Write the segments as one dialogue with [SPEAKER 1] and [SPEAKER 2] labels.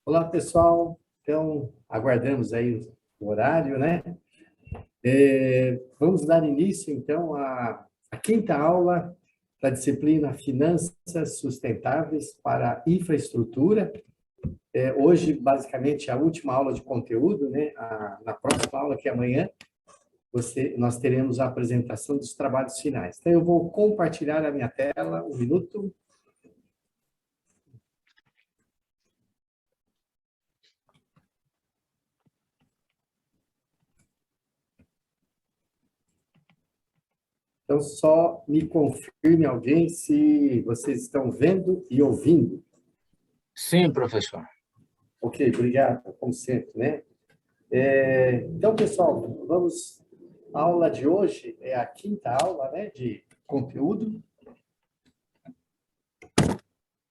[SPEAKER 1] Olá, pessoal. Então, aguardamos aí o horário, né? Vamos dar início, então, à quinta aula da disciplina Finanças Sustentáveis para Infraestrutura. Hoje, basicamente, a última aula de conteúdo, né? Na próxima aula, que é amanhã, nós teremos a apresentação dos trabalhos finais. Então, eu vou compartilhar a minha tela, um minuto. Então, só me confirme alguém se vocês estão vendo e ouvindo.
[SPEAKER 2] Sim, professor.
[SPEAKER 1] Ok, obrigado, como sempre, né? Então, pessoal, vamos... A aula de hoje é a quinta aula, né, de conteúdo.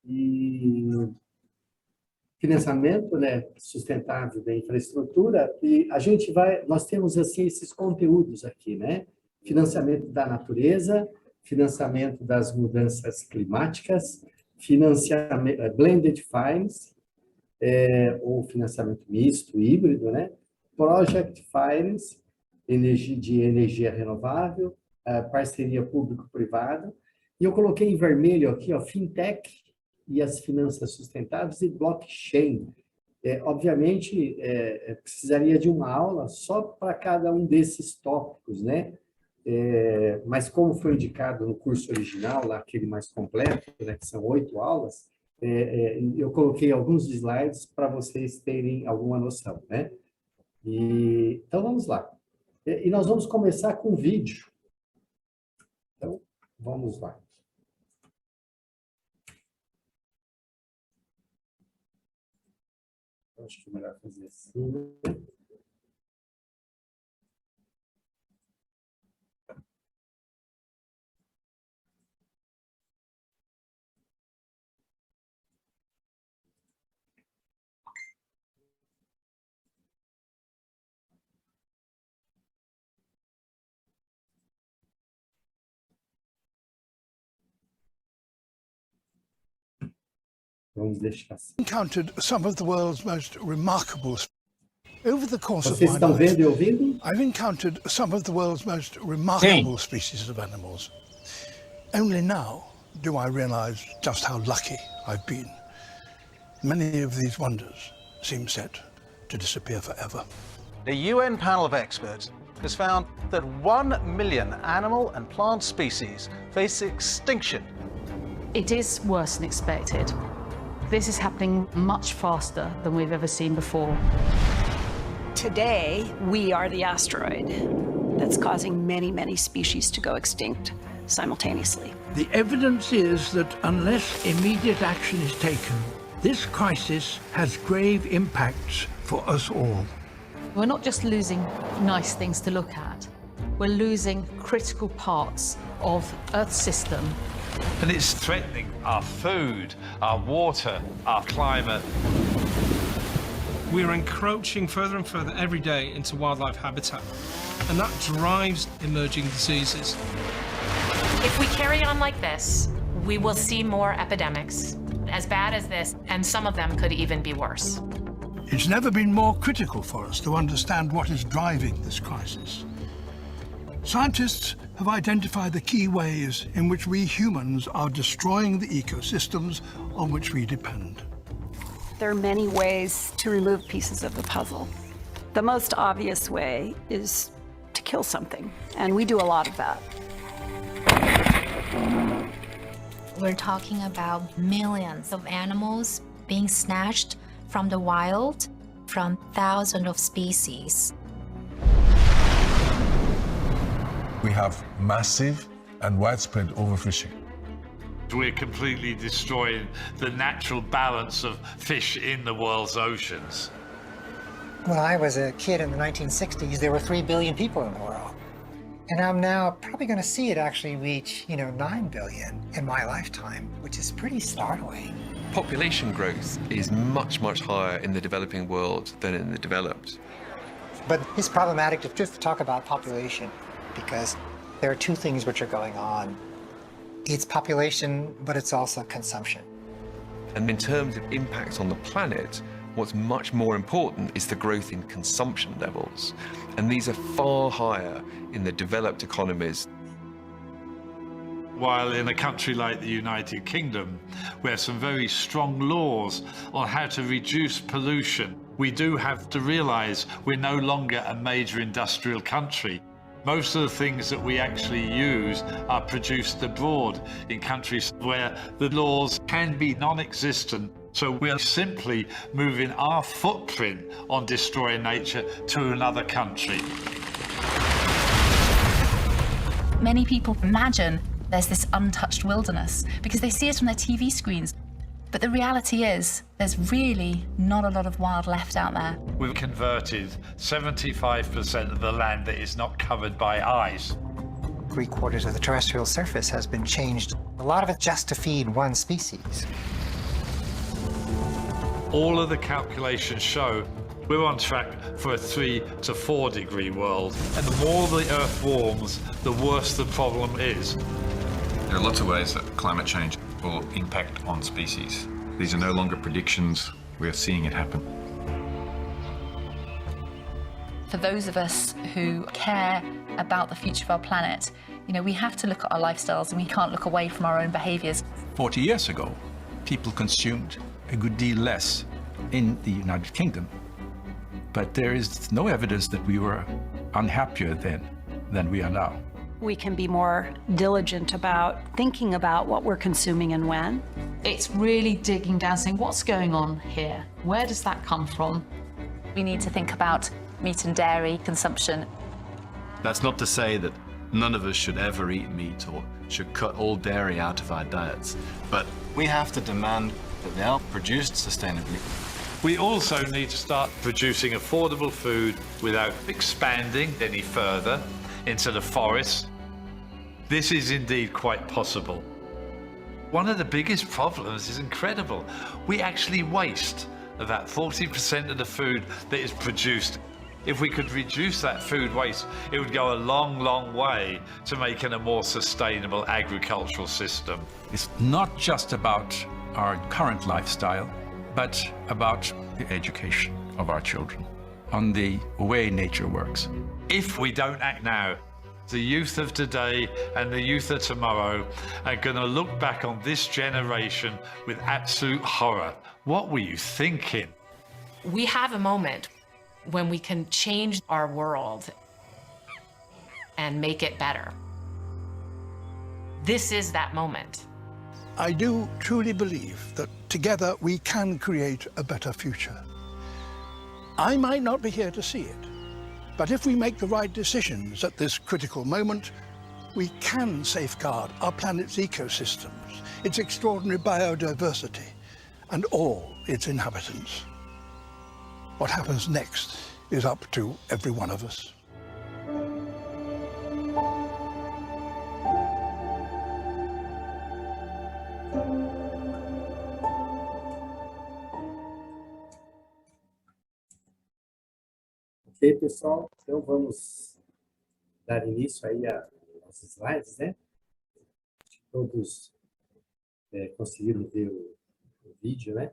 [SPEAKER 1] E financiamento, né, sustentável da infraestrutura. E nós temos, assim, esses conteúdos aqui, né? Financiamento da natureza, financiamento das mudanças climáticas, financiamento, blended finance, ou financiamento misto, híbrido, né? Project finance, de energia renovável, parceria público-privada. E eu coloquei em vermelho aqui, ó, fintech e as finanças sustentáveis e blockchain. Obviamente, precisaria de uma aula só para cada um desses tópicos, né? Mas como foi indicado no curso original, lá, aquele mais completo, né, que são 8 aulas, eu coloquei alguns slides para vocês terem alguma noção, né? Então, vamos lá. E nós vamos começar com vídeo. Então, vamos lá. Acho que é melhor fazer assim. Vamos deixar assim.
[SPEAKER 3] Encountered some of the world's most remarkable. Over the course of
[SPEAKER 1] Vocês
[SPEAKER 3] my
[SPEAKER 1] estão
[SPEAKER 3] life,
[SPEAKER 1] vendo e ouvindo?
[SPEAKER 3] I've encountered some of the world's most remarkable species of animals. Only now do I realize just how lucky I've been. Many of these wonders seem set to disappear forever.
[SPEAKER 4] The UN panel of experts has found that 1 million animal and plant species face extinction.
[SPEAKER 5] It is worse than expected. This is happening much faster than we've ever seen before.
[SPEAKER 6] Today, we are the asteroid that's causing many, many species to go extinct simultaneously.
[SPEAKER 7] The evidence is that unless immediate action is taken, this crisis has grave impacts for us all.
[SPEAKER 5] We're not just losing nice things to look at, we're losing critical parts of Earth's system.
[SPEAKER 8] And it's threatening our food, our water, our climate.
[SPEAKER 9] We're encroaching further and further every day into wildlife habitat, and that drives emerging diseases.
[SPEAKER 10] If we carry on like this, we will see more epidemics, as bad as this, and some of them could even be worse.
[SPEAKER 3] It's never been more critical for us to understand what is driving this crisis. Scientists have identified the key ways in which we humans are destroying the ecosystems on which we depend.
[SPEAKER 6] There are many ways to remove pieces of the puzzle. The most obvious way is to kill something, and we do a lot of that.
[SPEAKER 11] We're talking about millions of animals being snatched from the wild, from thousands of species.
[SPEAKER 12] We have massive and widespread overfishing.
[SPEAKER 8] We're completely destroying the natural balance of fish in the world's oceans.
[SPEAKER 13] When I was a kid in the 1960s, there were 3 billion people in the world. And I'm now probably going to see it actually reach, 9 billion in my lifetime, which is pretty startling.
[SPEAKER 14] Population growth is much, much higher in the developing world than in the developed.
[SPEAKER 13] But it's problematic to just talk about population because there are two things which are going on. It's population, but it's also consumption.
[SPEAKER 14] And in terms of impact on the planet, What's much more important is the growth in consumption levels. And these are far higher in the developed economies.
[SPEAKER 8] While in a country like the United Kingdom, we have some very strong laws on how to reduce pollution, we do have to realize we're no longer a major industrial country. Most of the things that we actually use are produced abroad in countries where the laws can be non-existent. So we are simply moving our footprint on destroying nature to another country.
[SPEAKER 15] Many people imagine there's this untouched wilderness because they see it on their TV screens. But the reality is, there's really not a lot of wild left out there.
[SPEAKER 8] We've converted 75% of the land that is not covered by ice.
[SPEAKER 13] 3/4 of the terrestrial surface has been changed. A lot of it just to feed one species.
[SPEAKER 8] All of the calculations show we're on track for a 3 to 4 degree world. And the more the Earth warms, the worse the problem is.
[SPEAKER 16] There are lots of ways that climate change will impact on species. These are no longer predictions, we are seeing it happen.
[SPEAKER 15] For those of us who care about the future of our planet, we have to look at our lifestyles and we can't look away from our own behaviours.
[SPEAKER 17] 40 years ago, people consumed a good deal less in the United Kingdom. But there is no evidence that we were unhappier then than we are now.
[SPEAKER 6] We can be more diligent about thinking about what we're consuming and when.
[SPEAKER 5] It's really digging down, saying, what's going on here? Where does that come from?
[SPEAKER 15] We need to think about meat and dairy consumption.
[SPEAKER 18] That's not to say that none of us should ever eat meat or should cut all dairy out of our diets, but we have to demand that they are produced sustainably.
[SPEAKER 8] We also need to start producing affordable food without expanding any further into the forest. This is indeed quite possible. One of the biggest problems is incredible. We actually waste about 40% of the food that is produced. If we could reduce that food waste, it would go a long, long way to making a more sustainable agricultural system.
[SPEAKER 17] It's not just about our current lifestyle, but about the education of our children on the way nature works.
[SPEAKER 8] If we don't act now, the youth of today and the youth of tomorrow are going to look back on this generation with absolute horror. What were you thinking?
[SPEAKER 10] We have a moment when we can change our world and make it better. This is that moment.
[SPEAKER 3] I do truly believe that together we can create a better future. I might not be here to see it, but if we make the right decisions at this critical moment, we can safeguard our planet's ecosystems, its extraordinary biodiversity, and all its inhabitants. What happens next is up to every one of us.
[SPEAKER 1] Ok, pessoal, então vamos dar início aí aos slides, né? Todos conseguiram ver o vídeo, né?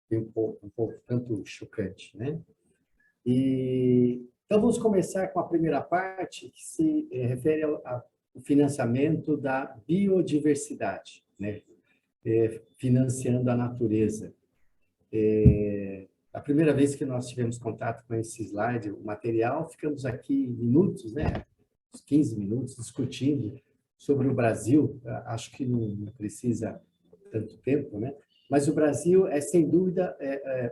[SPEAKER 1] Foi um pouco tanto chocante, né? Então vamos começar com a primeira parte, que se refere ao financiamento da biodiversidade, né? Financiando a natureza. A primeira vez que nós tivemos contato com esse slide, o material, ficamos aqui minutos, né? Uns 15 minutos, discutindo sobre o Brasil. Acho que não precisa tanto tempo, né? Mas o Brasil é, sem dúvida,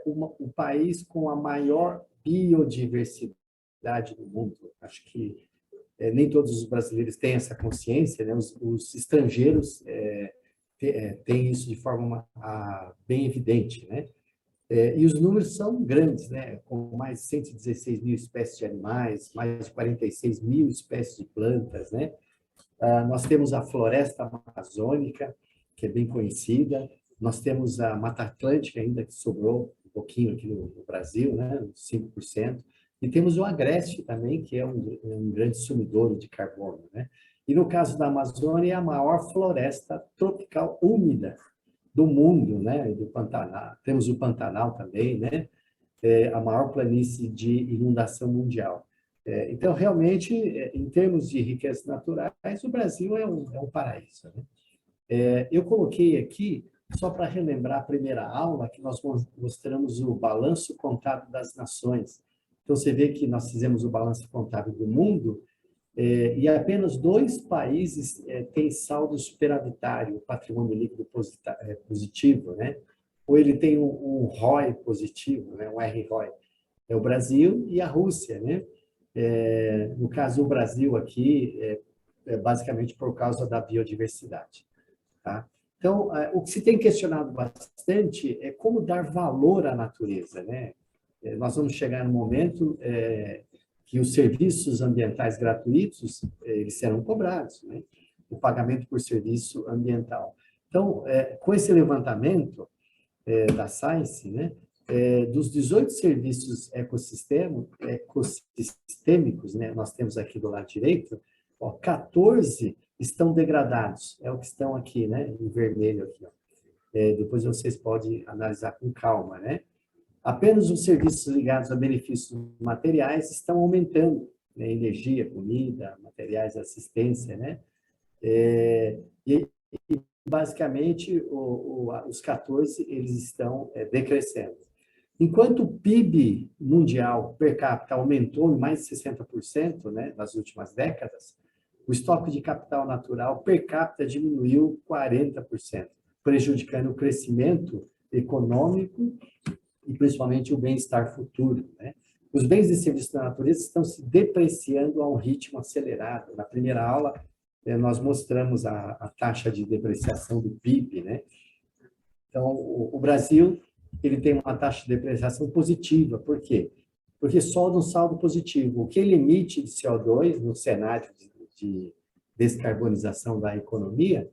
[SPEAKER 1] o país com a maior biodiversidade do mundo. Acho que nem todos os brasileiros têm essa consciência, né? Os estrangeiros têm isso de forma bem evidente, né? E os números são grandes, né? Com mais de 116 mil espécies de animais, mais de 46 mil espécies de plantas, né? Nós temos a floresta amazônica, que é bem conhecida. Nós temos a Mata Atlântica, ainda que sobrou um pouquinho aqui no Brasil, né? 5%. E temos o Agreste também, que é um grande sumidouro de carbono, né? E no caso da Amazônia, é a maior floresta tropical úmida do mundo, né? Do Pantanal. Temos o Pantanal também, né? A maior planície de inundação mundial. Então, realmente, em termos de riquezas naturais, o Brasil é um paraíso, né? Eu coloquei aqui, só para relembrar a primeira aula, que nós mostramos o balanço contábil das nações. Então, você vê que nós fizemos o balanço contábil do mundo, e apenas 2 países têm saldo superavitário, patrimônio líquido positivo, né? Ou ele tem um ROI positivo, né? Um ROI. É o Brasil e a Rússia, né? No caso, o Brasil aqui, basicamente por causa da biodiversidade. Tá? Então, o que se tem questionado bastante é como dar valor à natureza, né? Nós vamos chegar no momento que os serviços ambientais gratuitos, eles serão cobrados, né? O pagamento por serviço ambiental. Então, com esse levantamento da Science, né? Dos 18 serviços ecossistêmicos, né? Nós temos aqui do lado direito, 14 estão degradados, é o que estão aqui, né? Em vermelho aqui, ó. Depois vocês podem analisar com calma, né? Apenas os serviços ligados a benefícios materiais estão aumentando, né? Energia, comida, materiais, assistência, né? E basicamente, os 14, eles estão decrescendo. Enquanto o PIB mundial per capita aumentou em mais de 60%, né, nas últimas décadas, o estoque de capital natural per capita diminuiu 40%, prejudicando o crescimento econômico e principalmente o bem-estar futuro, né? Os bens e serviços da natureza estão se depreciando a um ritmo acelerado. Na primeira aula, nós mostramos a taxa de depreciação do PIB, né? Então, o Brasil, ele tem uma taxa de depreciação positiva. Por quê? Porque solda um saldo positivo. O que ele emite de CO2 no cenário de descarbonização da economia,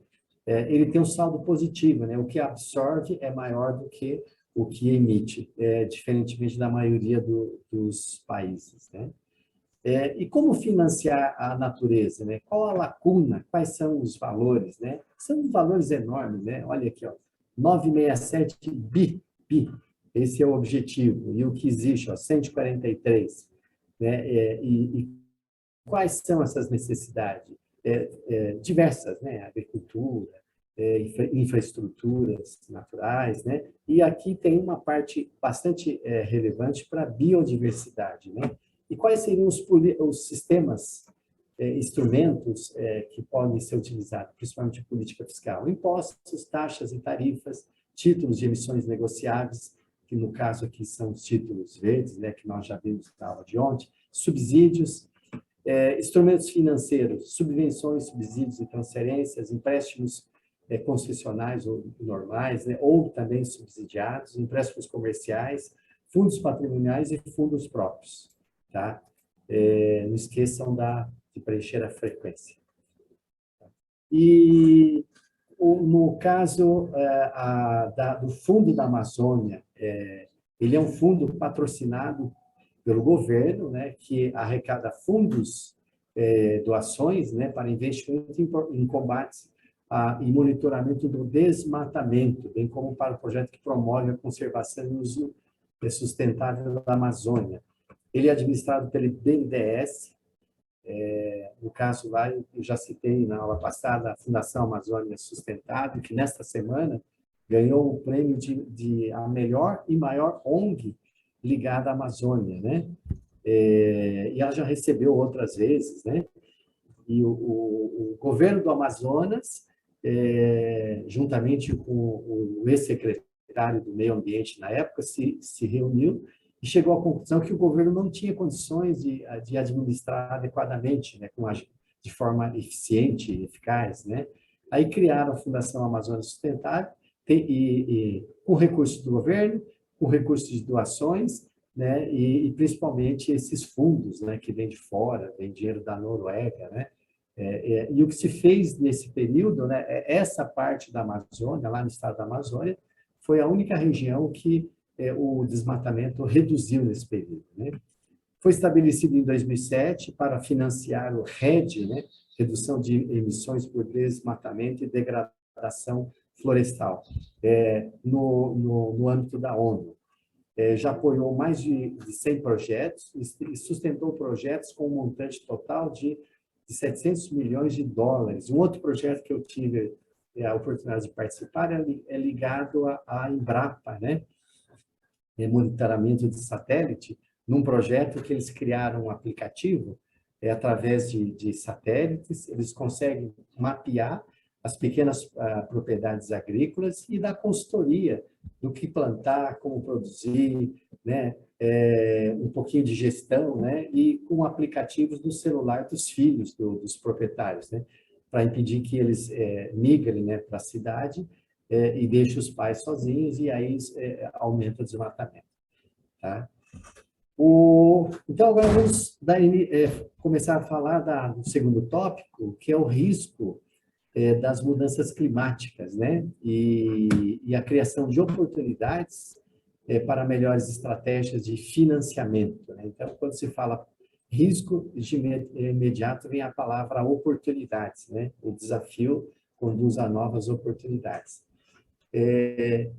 [SPEAKER 1] ele tem um saldo positivo, né? O que absorve é maior do que o que emite, diferentemente da maioria dos países, né? E como financiar a natureza, né? Qual a lacuna? Quais são os valores, né? São valores enormes, né? Olha aqui, ó, 967 bi. Esse é o objetivo. E o que existe, ó, 143. Né? E quais são essas necessidades? Diversas, né? Agricultura, infraestruturas naturais, né? E aqui tem uma parte bastante relevante para a biodiversidade, né? E quais seriam os sistemas, instrumentos que podem ser utilizados, principalmente a política fiscal? Impostos, taxas e tarifas, títulos de emissões negociáveis, que no caso aqui são os títulos verdes, né, que nós já vimos na aula de ontem, subsídios, instrumentos financeiros, subvenções, subsídios e transferências, empréstimos concessionais ou normais, né, ou também subsidiados, empréstimos comerciais, fundos patrimoniais e fundos próprios. Tá? Não esqueçam de preencher a frequência. E no caso do Fundo da Amazônia, ele é um fundo patrocinado pelo governo, né, que arrecada fundos, doações, né, para investimento em combates e monitoramento do desmatamento, bem como para o projeto que promove a conservação e uso sustentável da Amazônia. Ele é administrado pelo BNDES, no caso lá, eu já citei na aula passada, a Fundação Amazônia Sustentável, que nesta semana ganhou o prêmio de a melhor e maior ONG ligada à Amazônia, né? E ela já recebeu outras vezes, né? E o governo do Amazonas, juntamente com o ex-secretário do Meio Ambiente na época, se reuniu e chegou à conclusão que o governo não tinha condições de administrar adequadamente, né, de forma eficiente e eficaz, né? Aí criaram a Fundação Amazônia Sustentável, com recursos do governo, com recursos de doações, né, e principalmente esses fundos, né, que vêm de fora, vem dinheiro da Noruega, né? E o que se fez nesse período, né, essa parte da Amazônia, lá no estado da Amazônia, foi a única região que o desmatamento reduziu nesse período, né? Foi estabelecido em 2007 para financiar o RED, né? Redução de emissões por desmatamento e degradação florestal no âmbito da ONU. Já apoiou mais de 100 projetos e sustentou projetos com um montante total de 700 milhões de dólares. Um outro projeto que eu tive a oportunidade de participar é ligado à Embrapa, né? Monitoramento de satélite, num projeto que eles criaram um aplicativo, através de satélites, eles conseguem mapear as pequenas propriedades agrícolas e dar consultoria do que plantar, como produzir, né? Um pouquinho de gestão, né? E com aplicativos no celular dos filhos dos proprietários, né? Para impedir que eles migrem, né, para a cidade e deixem os pais sozinhos, e aí aumenta o desmatamento. Tá? Então, agora vamos começar a falar do segundo tópico, que é o risco das mudanças climáticas, né? E a criação de oportunidades para melhores estratégias de financiamento, né? Então, quando se fala risco, de imediato vem a palavra oportunidades, né? O desafio conduz a novas oportunidades.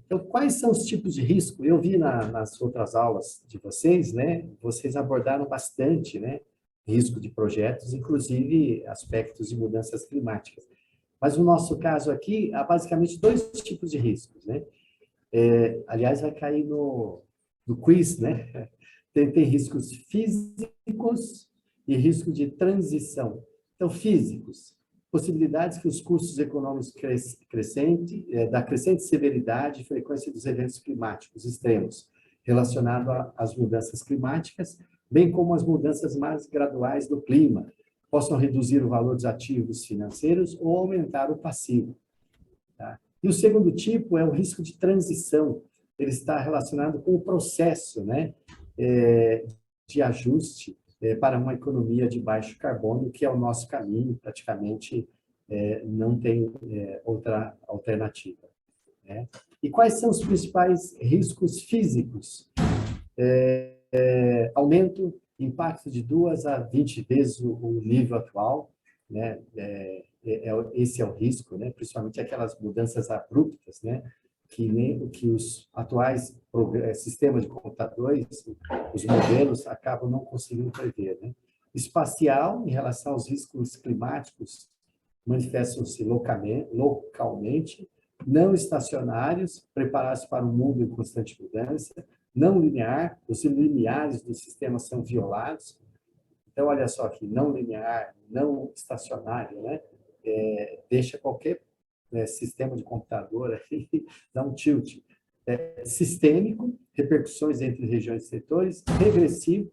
[SPEAKER 1] Então, quais são os tipos de risco? Eu vi nas outras aulas de vocês, né? Vocês abordaram bastante, né? Risco de projetos, inclusive aspectos de mudanças climáticas. Mas no nosso caso aqui, há basicamente 2 tipos de riscos, né? Aliás, vai cair no quiz, né? Tem riscos físicos e risco de transição. Então, físicos, possibilidades que os custos econômicos da crescente severidade e frequência dos eventos climáticos extremos relacionados às mudanças climáticas, bem como as mudanças mais graduais do clima, possam reduzir o valor dos ativos financeiros ou aumentar o passivo. Tá? E o segundo tipo é o risco de transição. Ele está relacionado com o processo, né, de ajuste para uma economia de baixo carbono, que é o nosso caminho, praticamente não tem outra alternativa. Né? E quais são os principais riscos físicos? Aumento, impacto de 2 a 20 vezes o nível atual, né? Esse é o risco, né? Principalmente aquelas mudanças abruptas, né? Que os atuais sistemas de computadores, os modelos, acabam não conseguindo prever. Né? Espacial, em relação aos riscos climáticos, manifestam-se localmente, não estacionários, preparados para um mundo em constante mudança, não linear, os limiares do sistema são violados. Então, olha só aqui, não linear, não estacionário, né? Deixa qualquer sistema de computador aí, dá um tilt. Sistêmico, repercussões entre regiões e setores, regressivo,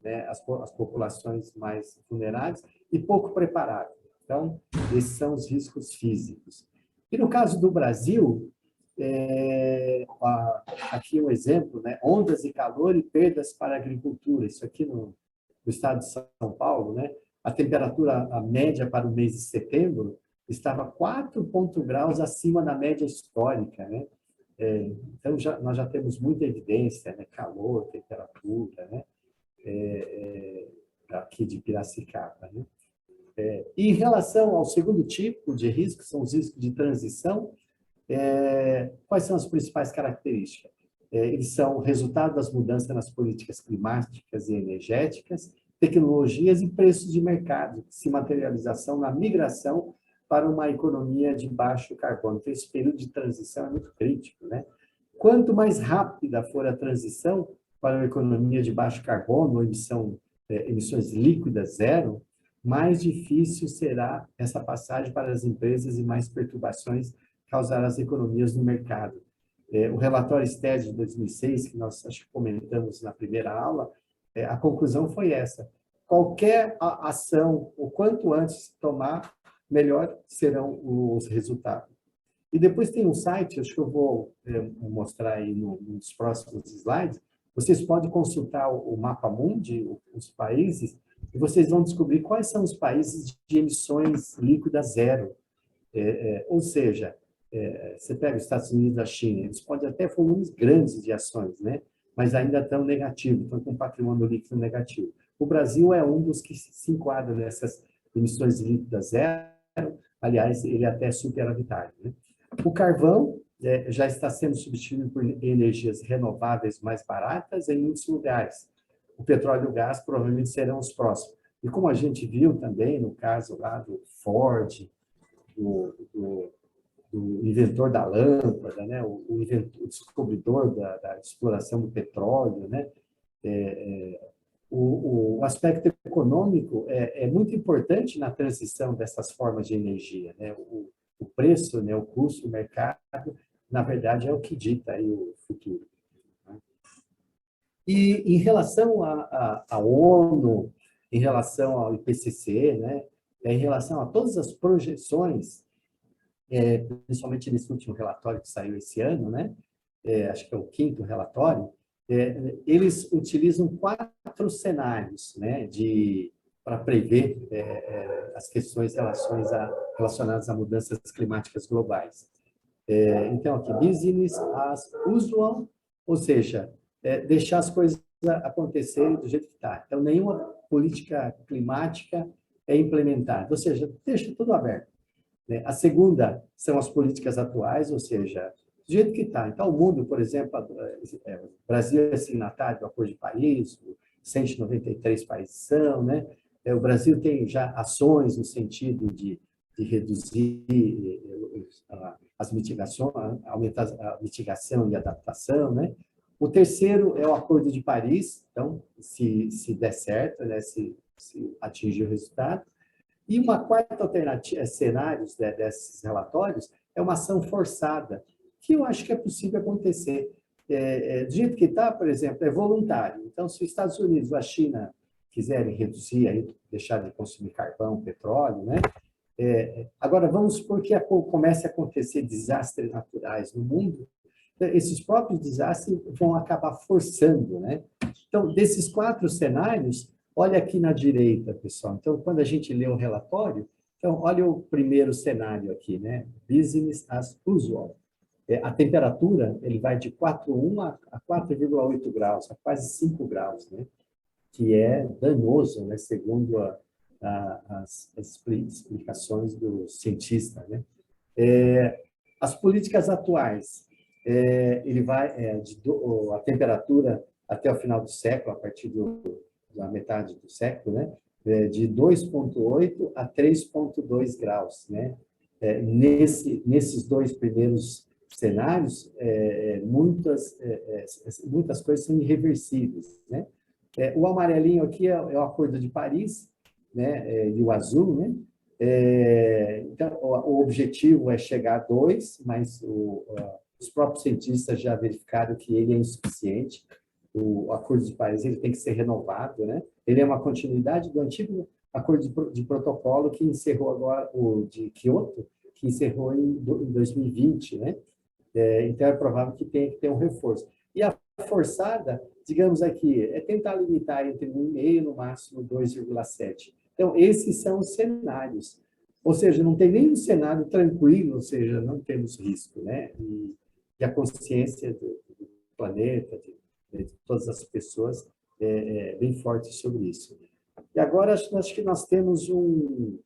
[SPEAKER 1] né, as populações mais vulneráveis, e pouco preparado. Então, esses são os riscos físicos. E no caso do Brasil, aqui um exemplo, né, ondas de calor e perdas para a agricultura. Isso aqui no estado de São Paulo, né, a temperatura a média para o mês de setembro estava 4 graus acima da média histórica, né? Então, nós já temos muita evidência, né? Calor, temperatura, né? Aqui de Piracicaba, né? E em relação ao segundo tipo de risco, são os riscos de transição, quais são as principais características? Eles são resultado das mudanças nas políticas climáticas e energéticas, tecnologias e preços de mercado, se materialização na migração para uma economia de baixo carbono. Então, esse período de transição é muito crítico, né? Quanto mais rápida for a transição para uma economia de baixo carbono, ou emissões líquidas zero, mais difícil será essa passagem para as empresas e mais perturbações causarão as economias no mercado. O relatório STED de 2006, que nós acho que comentamos na primeira aula, a conclusão foi essa. Qualquer ação, o quanto antes tomar, melhor serão os resultados. E depois tem um site, acho que eu vou mostrar aí nos próximos slides, vocês podem consultar o Mapa Mundi, os países, e vocês vão descobrir quais são os países de emissões líquidas zero. Ou seja, você pega os Estados Unidos e a China, eles podem até volumes grandes de ações, né? Mas ainda estão negativos, estão com patrimônio líquido negativo. O Brasil é um dos que se enquadra nessas emissões líquidas zero, aliás, ele é até superavitário, né? O carvão já está sendo substituído por energias renováveis mais baratas em muitos lugares. O petróleo e o gás provavelmente serão os próximos. E como a gente viu também no caso lá do Ford, do inventor da lâmpada, né? o descobridor da exploração do petróleo, né? O aspecto econômico é muito importante na transição dessas formas de energia, né? O preço, né? O custo, o mercado, na verdade, é o que dita aí o futuro. E em relação à ONU, em relação ao IPCC, né? Em relação a todas as projeções, principalmente nesse último relatório que saiu esse ano, né? Acho que é o 5º relatório, eles utilizam 4 cenários, né? Para prever as questões relacionadas a mudanças climáticas globais. Então, aqui, business as usual, ou seja, deixar as coisas acontecerem do jeito que está. Então, nenhuma política climática é implementada, ou seja, deixa tudo aberto. A segunda são as políticas atuais, ou seja, do jeito que está. Então, o mundo, por exemplo, o Brasil é signatário do Acordo de Paris, 193 países são, né? O Brasil tem já ações no sentido de reduzir as mitigações, aumentar a mitigação e adaptação, né? O terceiro é o Acordo de Paris, então, se der certo, né? se atingir o resultado. E uma quarta alternativa, cenários desses relatórios, é uma ação forçada, que eu acho que é possível acontecer. Do jeito que está, por exemplo, é voluntário. Então, se os Estados Unidos ou a China quiserem reduzir, aí, deixar de consumir carvão, petróleo, né? Agora, vamos supor que comece a acontecer desastres naturais no mundo, esses próprios desastres vão acabar forçando, né? Então, desses 4 cenários, olha aqui na direita, pessoal. Então, quando a gente lê o relatório, então, olha o primeiro cenário aqui, né? Business as usual. A temperatura, ele vai de 4,1 a 4,8 graus, a quase 5 graus, né? Que é danoso, né? Segundo as explicações do cientista, né? As políticas atuais, ele vai a temperatura até o final do século, a partir da metade do século, né? De 2,8 a 3,2 graus, né? Nesses 2 primeiros cenários, muitas coisas são irreversíveis, né? O amarelinho aqui é o Acordo de Paris, né? E o azul, né? Então, o objetivo é chegar a 2, mas os próprios cientistas já verificaram que ele é insuficiente. O Acordo de Paris ele tem que ser renovado, né? Ele é uma continuidade do antigo Acordo de Protocolo que encerrou agora, o de Kyoto, que encerrou em 2020, né? Então, é provável que tenha que ter um reforço. E a forçada, digamos aqui, é tentar limitar entre 1,5 no máximo 2,7. Então, esses são os cenários. Ou seja, não tem nenhum cenário tranquilo, ou seja, não temos risco, né? E a consciência do planeta, de todas as pessoas, é bem forte sobre isso. E agora, acho que nós temos um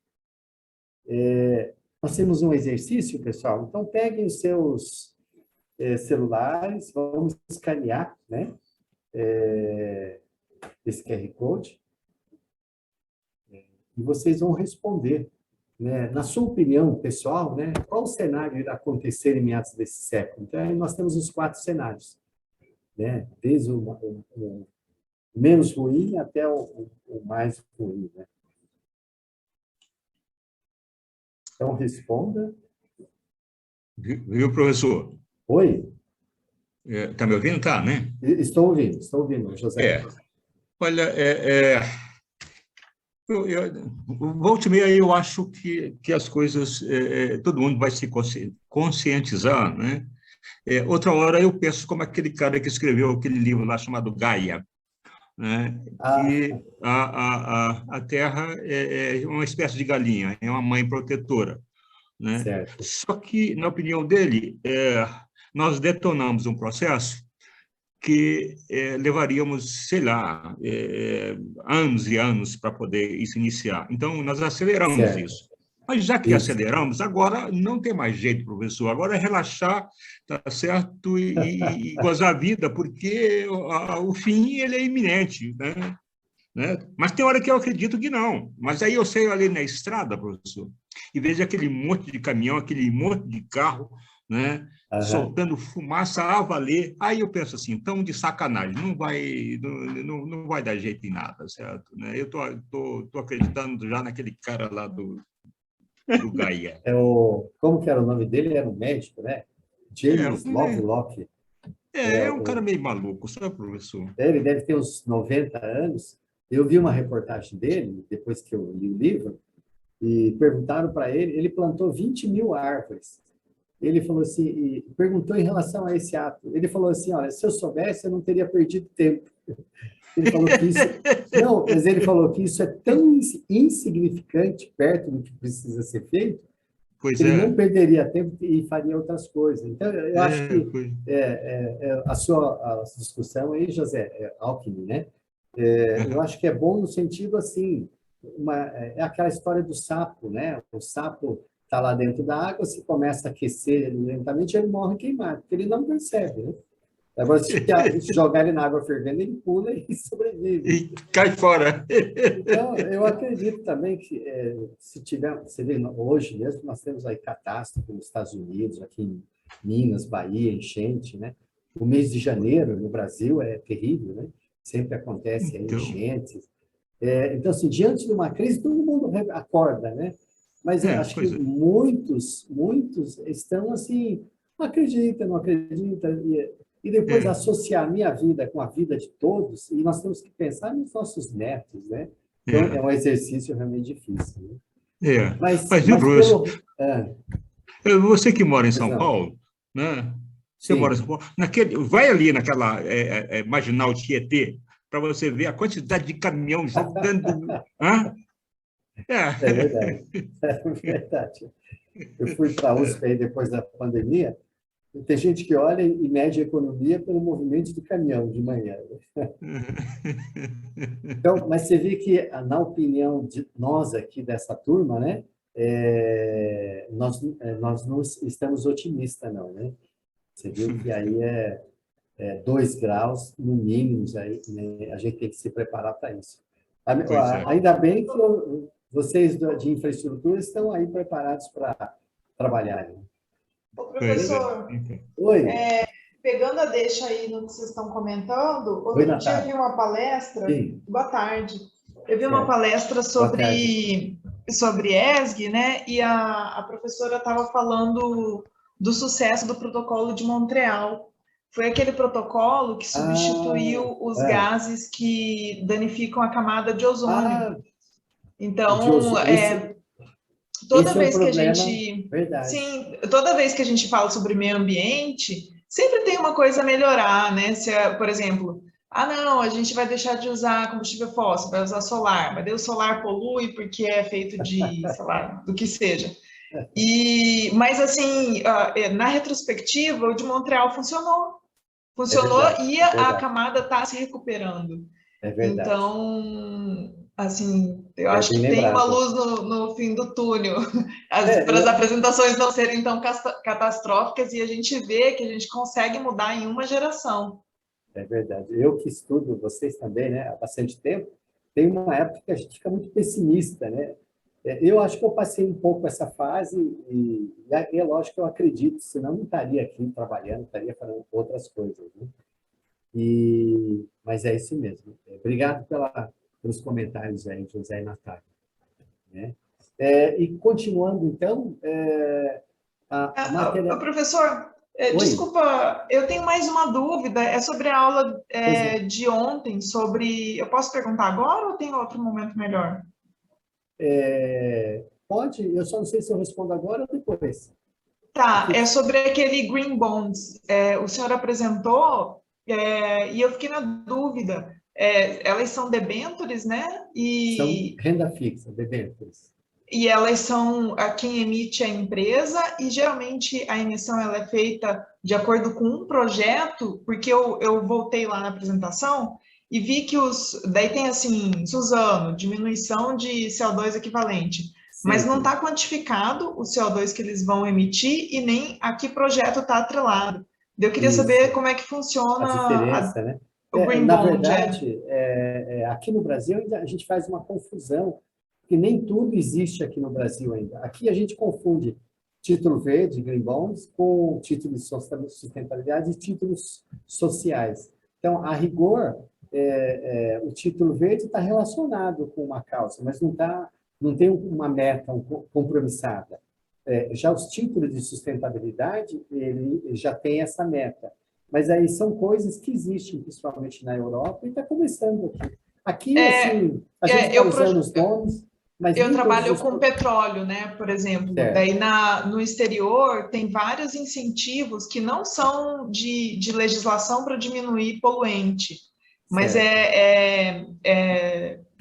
[SPEAKER 1] exercício, pessoal. Então, peguem os seus celulares, vamos escanear, né? Esse QR Code. E vocês vão responder, né? Na sua opinião, pessoal, né? Qual o cenário irá acontecer em meados desse século? Então, aí nós temos os 4 cenários, né? Desde o menos ruim até o mais ruim, né? Então, responda.
[SPEAKER 19] Viu, professor?
[SPEAKER 1] Oi?
[SPEAKER 19] Está me ouvindo? Tá, né?
[SPEAKER 1] Estou ouvindo, José.
[SPEAKER 19] Olha, volta e meia, eu acho que as coisas, todo mundo vai se conscientizar, né? Outra hora eu penso como aquele cara que escreveu aquele livro lá chamado Gaia, né? Que a Terra é uma espécie de galinha, é uma mãe protetora, né?
[SPEAKER 1] Certo.
[SPEAKER 19] Só que, na opinião dele, nós detonamos um processo que levaríamos, sei lá, anos e anos para poder se iniciar. Então, nós aceleramos
[SPEAKER 1] certo.
[SPEAKER 19] isso. Mas já que aceleramos, agora não tem mais jeito, professor. Agora é relaxar, tá certo, e gozar a vida, porque o fim ele é iminente, né? Mas tem hora que eu acredito que não. Mas aí eu saio ali na estrada, professor, e vejo aquele monte de caminhão, aquele monte de carro, né? Soltando fumaça a valer. Aí eu penso assim, tão de sacanagem, não vai dar jeito em nada, certo? Né? Eu tô acreditando já naquele cara lá do Gaia.
[SPEAKER 1] Como que era o nome dele? Era um médico, né? James Lovelock.
[SPEAKER 19] É um cara meio maluco, sabe, professor?
[SPEAKER 1] Ele deve ter uns 90 anos. Eu vi uma reportagem dele, depois que eu li o livro, e perguntaram para ele plantou 20 mil árvores. Ele falou assim, e perguntou em relação a esse ato. Ele falou assim, olha, se eu soubesse, eu não teria perdido tempo. Ele falou que isso... Não, mas ele falou que isso é tão insignificante perto do que precisa ser feito, que ele não perderia tempo e faria outras coisas. Então, eu acho que a sua discussão aí, José Alckmin, né? Eu acho que é bom no sentido assim, é aquela história do sapo, né? O sapo está lá dentro da água, se começa a aquecer lentamente, ele morre queimado, porque ele não percebe, né? Agora, se jogar ele na água fervendo, ele pula e sobrevive.
[SPEAKER 19] E cai fora.
[SPEAKER 1] Então, eu acredito também que se tiver... Você vê, hoje mesmo nós temos aí catástrofe nos Estados Unidos, aqui em Minas, Bahia, enchente, né? O mês de janeiro no Brasil é terrível, né? Sempre acontece aí enchentes. Então, assim, diante de uma crise, todo mundo acorda, né? Mas eu acho que muitos estão assim, não acreditam. E depois associar a minha vida com a vida de todos, e nós temos que pensar nos nossos netos, né? Então, é um exercício realmente difícil. Né?
[SPEAKER 19] Mas viu, Bruce, você que mora em São Paulo, né? Você mora em São Paulo, vai ali naquela marginal Tietê, para você ver a quantidade de caminhão jogando...
[SPEAKER 1] É verdade. É verdade. Eu fui para a USP aí depois da pandemia, e tem gente que olha e mede a economia pelo movimento de caminhão de manhã. Então, mas você vê que, na opinião de nós aqui dessa turma, né, nós não estamos otimistas, não, né? Você viu que aí 2 graus, no mínimo, aí, né? A gente tem que se preparar para isso. Ainda bem que vocês de infraestrutura estão aí preparados para trabalhar. Né?
[SPEAKER 20] Ô, professor,
[SPEAKER 1] Oi.
[SPEAKER 20] Pegando a deixa aí no que vocês estão comentando, outro dia eu vi uma palestra, boa tarde, eu vi uma palestra sobre ESG, né? E a professora estava falando do sucesso do protocolo de Montreal. Foi aquele protocolo que substituiu os gases que danificam a camada de ozônio. Então, toda vez que a gente... Sim, toda vez que a gente fala sobre meio ambiente, sempre tem uma coisa a melhorar, né? Se, por exemplo, não, a gente vai deixar de usar combustível fóssil, vai usar solar, mas daí o solar polui porque é feito de, sei lá, do que seja. Mas, assim, na retrospectiva, o de Montreal funcionou. E a camada está se recuperando.
[SPEAKER 1] É verdade.
[SPEAKER 20] Então, assim, eu acho que tem uma luz no fim do túnel. Para as apresentações não serem tão catastróficas e a gente vê que a gente consegue mudar em uma geração.
[SPEAKER 1] É verdade. Eu que estudo, vocês também, né, há bastante tempo, tem uma época que a gente fica muito pessimista, né? Eu acho que eu passei um pouco essa fase e é lógico que eu acredito, senão não estaria aqui trabalhando, estaria fazendo outras coisas, né? Mas é isso mesmo. Obrigado pelos comentários aí, José e Natália. Né? E continuando, então, a matéria...
[SPEAKER 20] Professor, desculpa, eu tenho mais uma dúvida, é sobre a aula de ontem, eu posso perguntar agora ou tem outro momento melhor?
[SPEAKER 1] Pode, eu só não sei se eu respondo agora ou depois.
[SPEAKER 20] Tá, é sobre aquele Green Bonds. O senhor apresentou e eu fiquei na dúvida. Elas são debêntures, né?
[SPEAKER 1] São renda fixa, debêntures.
[SPEAKER 20] E elas são quem emite a empresa e geralmente a emissão ela é feita de acordo com um projeto, porque eu voltei lá na apresentação e vi que daí tem assim, Suzano, diminuição de CO2 equivalente. mas não está quantificado o CO2 que eles vão emitir e nem a que projeto está atrelado. Eu queria saber como é que funciona
[SPEAKER 1] a diferença, né?
[SPEAKER 20] o Green
[SPEAKER 1] Na
[SPEAKER 20] Bond.
[SPEAKER 1] verdade, aqui no Brasil a gente faz uma confusão, que nem tudo existe aqui no Brasil ainda. Aqui a gente confunde título verde, Green Bonds, com títulos de sustentabilidade e títulos sociais. Então, a rigor, o título verde está relacionado com uma causa, mas não tem uma meta compromissada. Já os títulos de sustentabilidade, ele já tem essa meta. Mas aí são coisas que existem, principalmente na Europa, e está começando aqui. Aqui, assim, a gente está usando os nomes, mas
[SPEAKER 20] eu trabalho com petróleo, né, por exemplo. Daí no exterior tem vários incentivos que não são de legislação para diminuir poluente, mas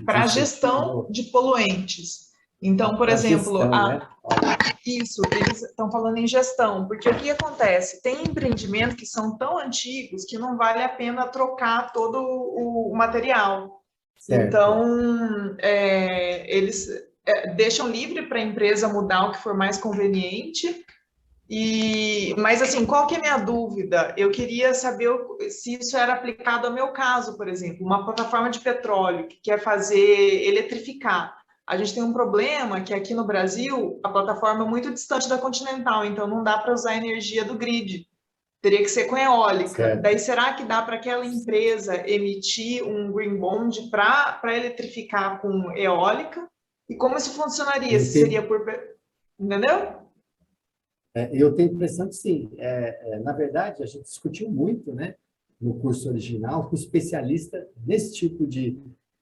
[SPEAKER 20] para a gestão de poluentes. Então, por exemplo, isso, eles estão falando em gestão, porque o que acontece? Tem empreendimentos que são tão antigos que não vale a pena trocar todo o material. Certo. Então, eles deixam livre para a empresa mudar o que for mais conveniente. Mas, assim, qual que é a minha dúvida? Eu queria saber se isso era aplicado ao meu caso, por exemplo, uma plataforma de petróleo que quer eletrificar. A gente tem um problema que aqui no Brasil a plataforma é muito distante da Continental, então não dá para usar a energia do grid. Teria que ser com eólica. Certo. Daí, será que dá para aquela empresa emitir um Green Bond para eletrificar com eólica? E como isso funcionaria? Se seria por... Entendeu?
[SPEAKER 1] Eu tenho a impressão que sim. Na verdade, a gente discutiu muito, né, no curso original, com especialista nesse tipo de...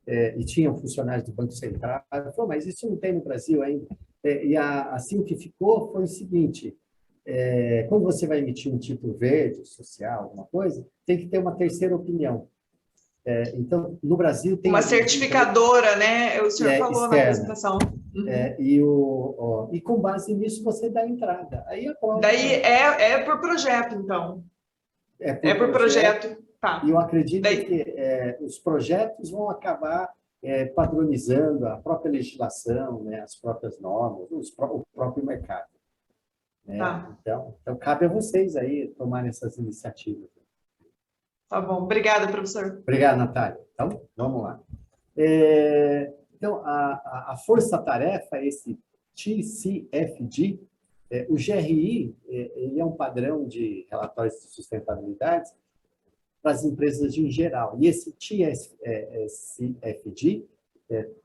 [SPEAKER 1] e tinha um funcionário do Banco Central, falou, mas isso não tem no Brasil ainda. Assim, o que ficou foi o seguinte... quando você vai emitir um título verde, social, alguma coisa, tem que ter uma terceira opinião. Então, no Brasil tem...
[SPEAKER 20] Uma certificadora, né? O senhor falou externa, na apresentação.
[SPEAKER 1] E com base nisso você dá entrada. Aí
[SPEAKER 20] daí é por projeto, então. É por projeto. Tá.
[SPEAKER 1] E eu acredito que os projetos vão acabar padronizando a própria legislação, né, as próprias normas, o próprio mercado.
[SPEAKER 20] Tá.
[SPEAKER 1] Então, cabe a vocês aí tomarem essas iniciativas.
[SPEAKER 20] Tá bom. Obrigada, professor.
[SPEAKER 1] Obrigado, Natália. Então, vamos lá. Então, a força-tarefa, esse TCFD, o GRI, ele é um padrão de relatórios de sustentabilidade para as empresas em geral. E esse TCFD,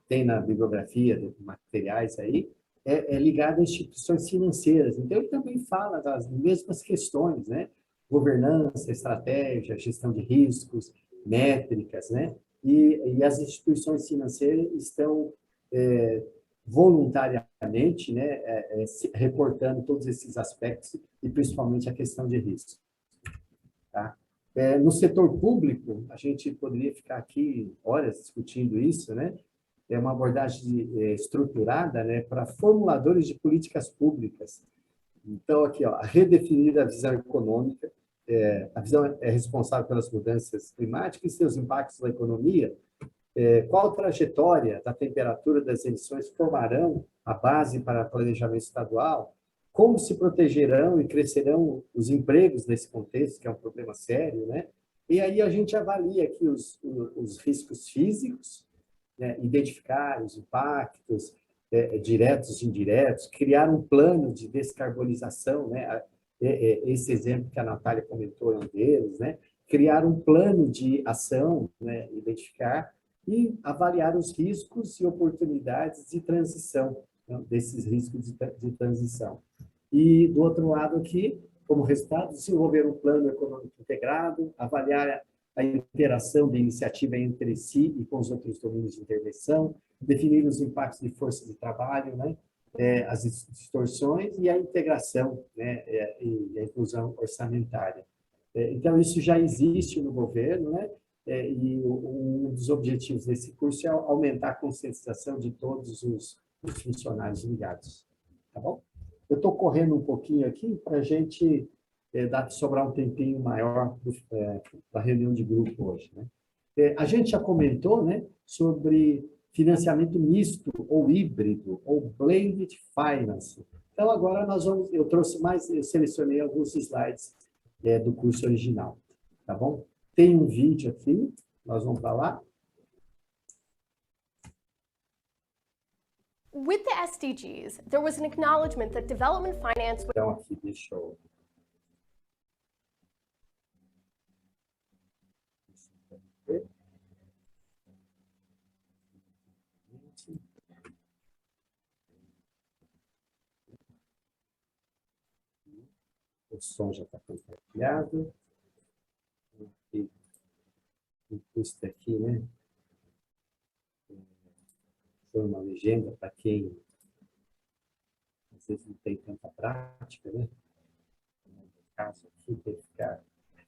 [SPEAKER 1] tem na bibliografia de materiais aí, é ligado a instituições financeiras. Então, ele também fala das mesmas questões, né? Governança, estratégia, gestão de riscos, métricas, né? E as instituições financeiras estão voluntariamente, né, reportando todos esses aspectos e principalmente a questão de risco. Tá? No setor público, a gente poderia ficar aqui horas discutindo isso, né? É uma abordagem estruturada, né, para formuladores de políticas públicas. Então, aqui, ó, redefinir a visão econômica. A visão é responsável pelas mudanças climáticas e seus impactos na economia. Qual trajetória da temperatura das emissões formarão a base para planejamento estadual? Como se protegerão e crescerão os empregos nesse contexto, que é um problema sério, né? E aí a gente avalia aqui os riscos físicos, né? Identificar os impactos diretos e indiretos, criar um plano de descarbonização, né? Esse exemplo que a Natália comentou é um deles, né? Criar um plano de ação, né? Identificar e avaliar os riscos e oportunidades de transição, né? Desses riscos de transição. E, do outro lado aqui, como resultado, desenvolver um plano econômico integrado, avaliar a interação da iniciativa entre si e com os outros domínios de intervenção, definir os impactos de força de trabalho, né? As distorções e a integração, né? E a inclusão orçamentária. Então, isso já existe no governo, né? E um dos objetivos desse curso é aumentar a conscientização de todos os funcionários ligados. Tá bom? Eu estou correndo um pouquinho aqui para a gente sobrar um tempinho maior para a reunião de grupo hoje, né? A gente já comentou, né, sobre financiamento misto ou híbrido, ou blended finance. Então, agora eu selecionei alguns slides do curso original, tá bom? Tem um vídeo aqui, nós vamos para lá.
[SPEAKER 21] With the SDGs, there was an acknowledgement that development finance...
[SPEAKER 1] Então, aqui, deixa eu... O som já está compartilhado. O custo aqui, né? Foi uma legenda para quem às vezes não tem tanta prática, né? No caso aqui, tem que ficar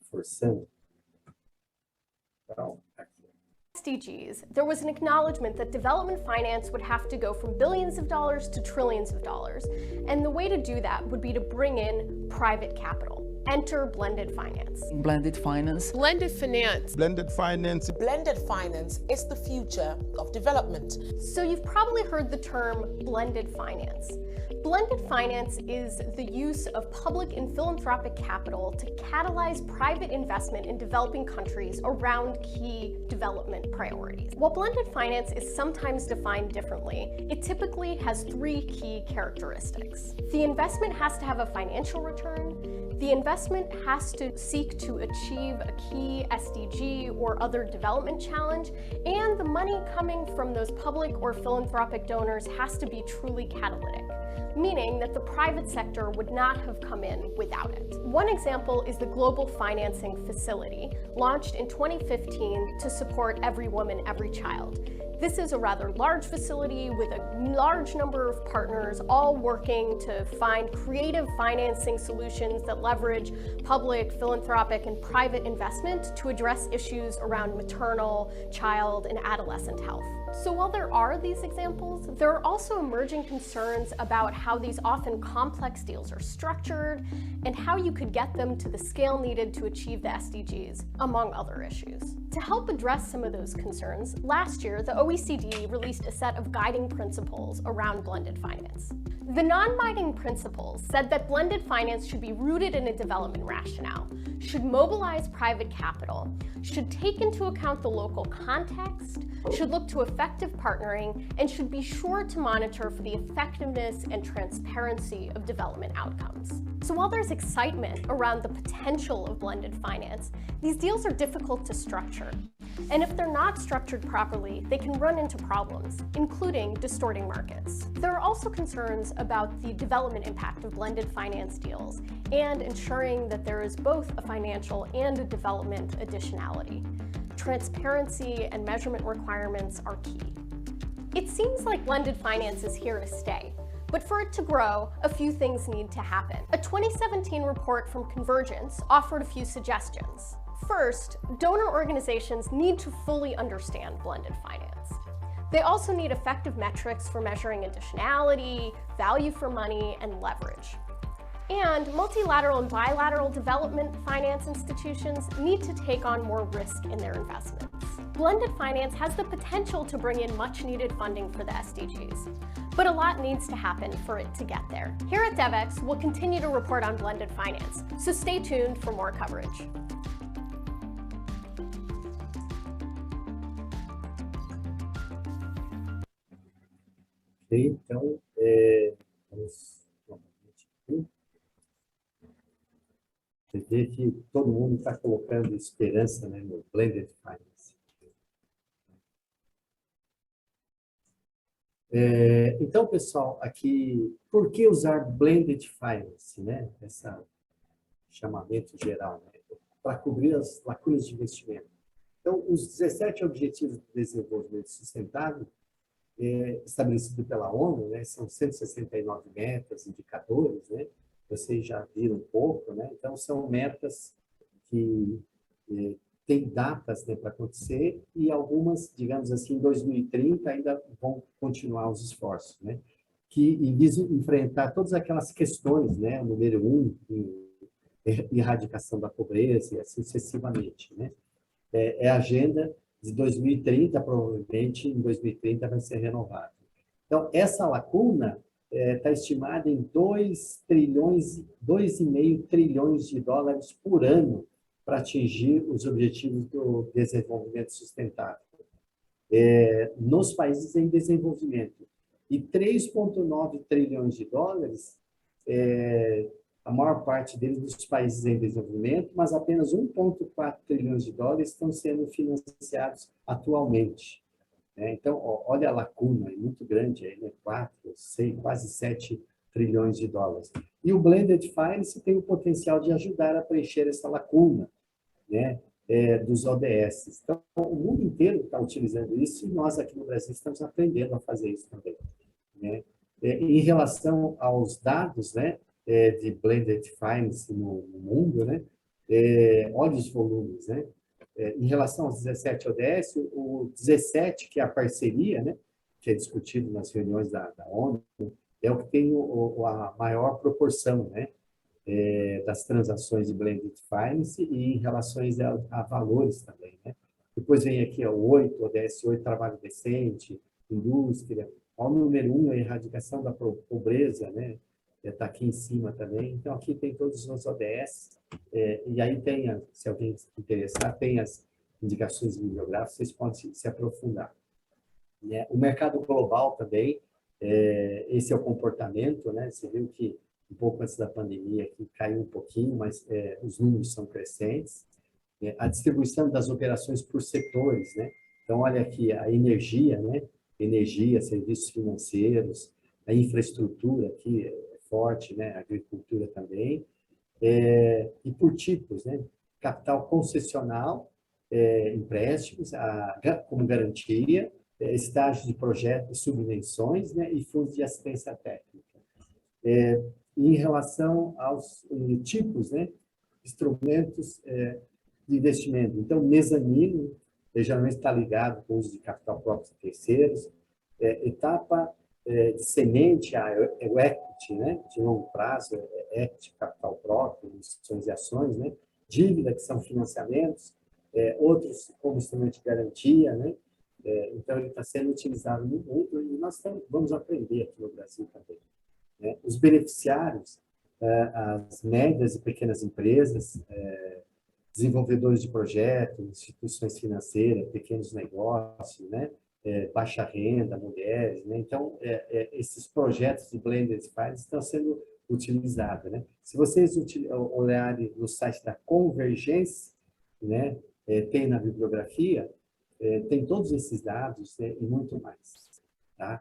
[SPEAKER 1] forçando. Então, aqui.
[SPEAKER 21] SDGs, there was an acknowledgement that development finance would have to go from billions of dollars to trillions of dollars. And the way to do that would be to bring in private capital. Enter blended finance.
[SPEAKER 22] Blended finance.
[SPEAKER 23] Blended finance.
[SPEAKER 22] Blended finance.
[SPEAKER 23] Blended finance is the future of development.
[SPEAKER 21] So you've probably heard the term blended finance. Blended finance is the use of public and philanthropic capital to catalyze private investment in developing countries around key development priorities. While blended finance is sometimes defined differently, it typically has three key characteristics. The investment has to have a financial return, the investment has to seek to achieve a key SDG or other development challenge, and the money coming from those public or philanthropic donors has to be truly catalytic, meaning that the private sector would not have come in without it. One example is the Global Financing Facility, launched in 2015 to support Every Woman, Every Child. This is a rather large facility with a large number of partners all working to find creative financing solutions that leverage public, philanthropic, and private investment to address issues around maternal, child, and adolescent health. So while there are these examples, there are also emerging concerns about how these often complex deals are structured and how you could get them to the scale needed to achieve the SDGs, among other issues. To help address some of those concerns, last year, the OECD released a set of guiding principles around blended finance. The non-binding principles said that blended finance should be rooted in a development rationale, should mobilize private capital, should take into account the local context, should look to effective partnering, and should be sure to monitor for the effectiveness and transparency of development outcomes. So while there's excitement around the potential of blended finance, these deals are difficult to structure. And if they're not structured properly, they can run into problems, including distorting markets. There are also concerns about the development impact of blended finance deals and ensuring that there is both a financial and a development additionality. Transparency and measurement requirements are key. It seems like blended finance is here to stay. But for it to grow, a few things need to happen. A 2017 report from Convergence offered a few suggestions. First, donor organizations need to fully understand blended finance. They also need effective metrics for measuring additionality, value for money, and leverage. And multilateral and bilateral development finance institutions need to take on more risk in their investments. Blended finance has the potential to bring in much needed funding for the SDGs, but a lot needs to happen for it to get there. Here at DevEx, we'll continue to report on blended finance, so stay tuned for more coverage.
[SPEAKER 1] Então, vamos novamente aqui. Você vê que todo mundo está colocando esperança, né, no Blended Finance. Então, pessoal, aqui, por que usar Blended Finance, né? Esse chamamento geral, né? Para cobrir as lacunas de investimento. Então, os 17 Objetivos de Desenvolvimento Sustentável estabelecido pela ONU, né, são 169 metas, indicadores, né, vocês já viram um pouco, né, então são metas que têm datas, né, para acontecer e algumas, digamos assim, em 2030 ainda vão continuar os esforços, né, que visam enfrentar todas aquelas questões, né, o número 1, erradicação da pobreza e assim sucessivamente, né, é a agenda de 2030, provavelmente em 2030 vai ser renovado. Então, essa lacuna está estimada em 2,5 trilhões de dólares por ano para atingir os objetivos do desenvolvimento sustentável nos países em desenvolvimento. E 3,9 trilhões de dólares, a maior parte deles dos países em desenvolvimento, mas apenas 1,4 trilhões de dólares estão sendo financiados atualmente. Então, olha a lacuna, é muito grande, né? 4, 6, quase 7 trilhões de dólares. E o Blended Finance tem o potencial de ajudar a preencher essa lacuna, né? Dos ODS. Então, o mundo inteiro está utilizando isso e nós aqui no Brasil estamos aprendendo a fazer isso também, né? Em relação aos dados, né, de Blended Finance no mundo, né, olha os volumes, né? Em relação aos 17 ODS, o 17, que é a parceria, né, que é discutido nas reuniões da ONU, é o que tem a maior proporção, né, das transações de Blended Finance e em relação a valores também, né? Depois vem aqui o 8, ODS 8, trabalho decente, indústria. O número 1 é a erradicação da pobreza, né? Está aqui em cima também. Então, aqui tem todos os ODS. E aí tem, se alguém se interessar, tem as indicações bibliográficas, vocês podem se aprofundar. O mercado global também, esse é o comportamento, né? Você viu que um pouco antes da pandemia aqui caiu um pouquinho, mas os números são crescentes. A distribuição das operações por setores, né? Então, olha aqui, a energia, né? Energia, serviços financeiros, a infraestrutura aqui é forte, né? A agricultura também. E por tipos, né? Capital concessional, empréstimos como garantia, estágio de projeto e subvenções, né? E fundos de assistência técnica. Em relação aos tipos, né? Instrumentos de investimento. Então, mezanino, geralmente está ligado com o uso de capital próprio de terceiros. Etapa de semente, o equity, né? De longo prazo, equity, capital próprio, instituições e ações, né? Dívida, que são financiamentos, outros como instrumento de garantia, né? Então, ele está sendo utilizado no mundo e nós vamos aprender aqui no Brasil também. Os beneficiários, as médias e pequenas empresas, desenvolvedores de projetos, instituições financeiras, pequenos negócios, né? Baixa renda, mulheres, né? Então, esses projetos de Blended Finance estão sendo utilizados, né? Se vocês olharem no site da Convergence, né? Tem na bibliografia, tem todos esses dados, né? E muito mais, tá?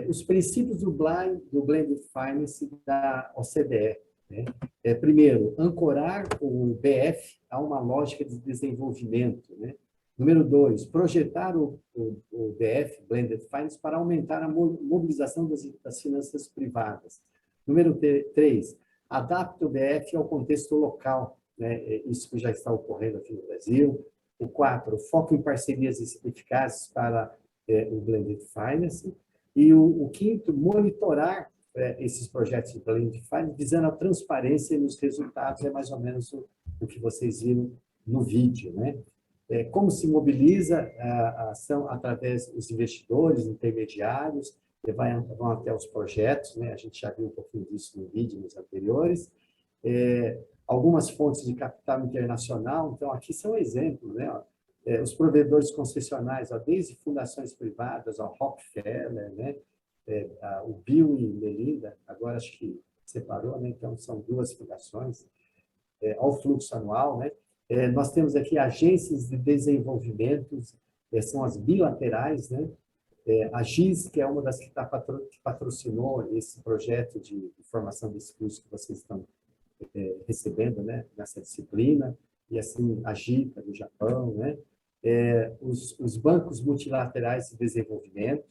[SPEAKER 1] Os princípios do Blended Finance da OCDE, né? Primeiro, ancorar o BF a uma lógica de desenvolvimento, né? Número 2, projetar o BF, Blended Finance, para aumentar a mobilização das finanças privadas. Número 3, adapta o BF ao contexto local, né? Isso que já está ocorrendo aqui no Brasil. O 4, foco em parcerias eficazes para o Blended Finance. E o 5º, monitorar esses projetos de Blended Finance, visando a transparência nos resultados, é mais ou menos o que vocês viram no vídeo, né? Como se mobiliza a ação através dos investidores, intermediários, que vão até os projetos, né? A gente já viu um pouquinho disso no vídeo, nos anteriores. Algumas fontes de capital internacional, então aqui são exemplos, né? Os provedores concessionais, desde fundações privadas, Rockefeller, né? O Bill e Melinda, agora acho que separou, né? Então são 2 fundações, ao fluxo anual, né? Nós temos aqui agências de desenvolvimento, são as bilaterais, né? A GIS, que é uma das que patrocinou esse projeto de formação desse curso que vocês estão recebendo, né? Nessa disciplina, e assim a JICA do Japão, né? Os bancos multilaterais de desenvolvimento,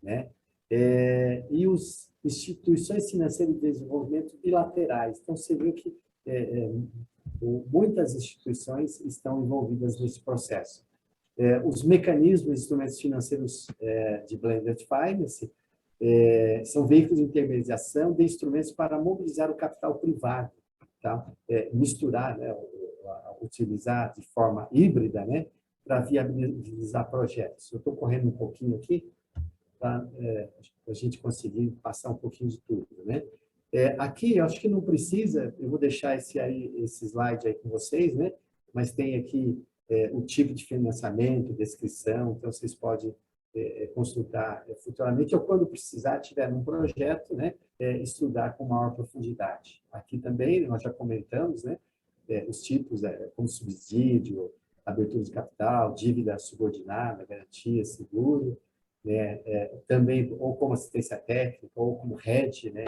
[SPEAKER 1] né? E as instituições financeiras de desenvolvimento bilaterais. Então, você vê que muitas instituições estão envolvidas nesse processo. Os mecanismos e instrumentos financeiros de Blended Finance são veículos de intermediação de instrumentos para mobilizar o capital privado, tá? Misturar, né? Utilizar de forma híbrida, né? para viabilizar projetos. Eu estou correndo um pouquinho aqui para a gente conseguir passar um pouquinho de tudo, né? Aqui, eu acho que não precisa, eu vou deixar esse slide aí com vocês, né? Mas tem aqui o tipo de financiamento, descrição, então vocês podem consultar futuramente, ou quando precisar, tiver um projeto, né? Estudar com maior profundidade. Aqui também, nós já comentamos, né? Os tipos, como subsídio, abertura de capital, dívida subordinada, garantia, seguro, né? Também ou como assistência técnica, ou como hedge, né?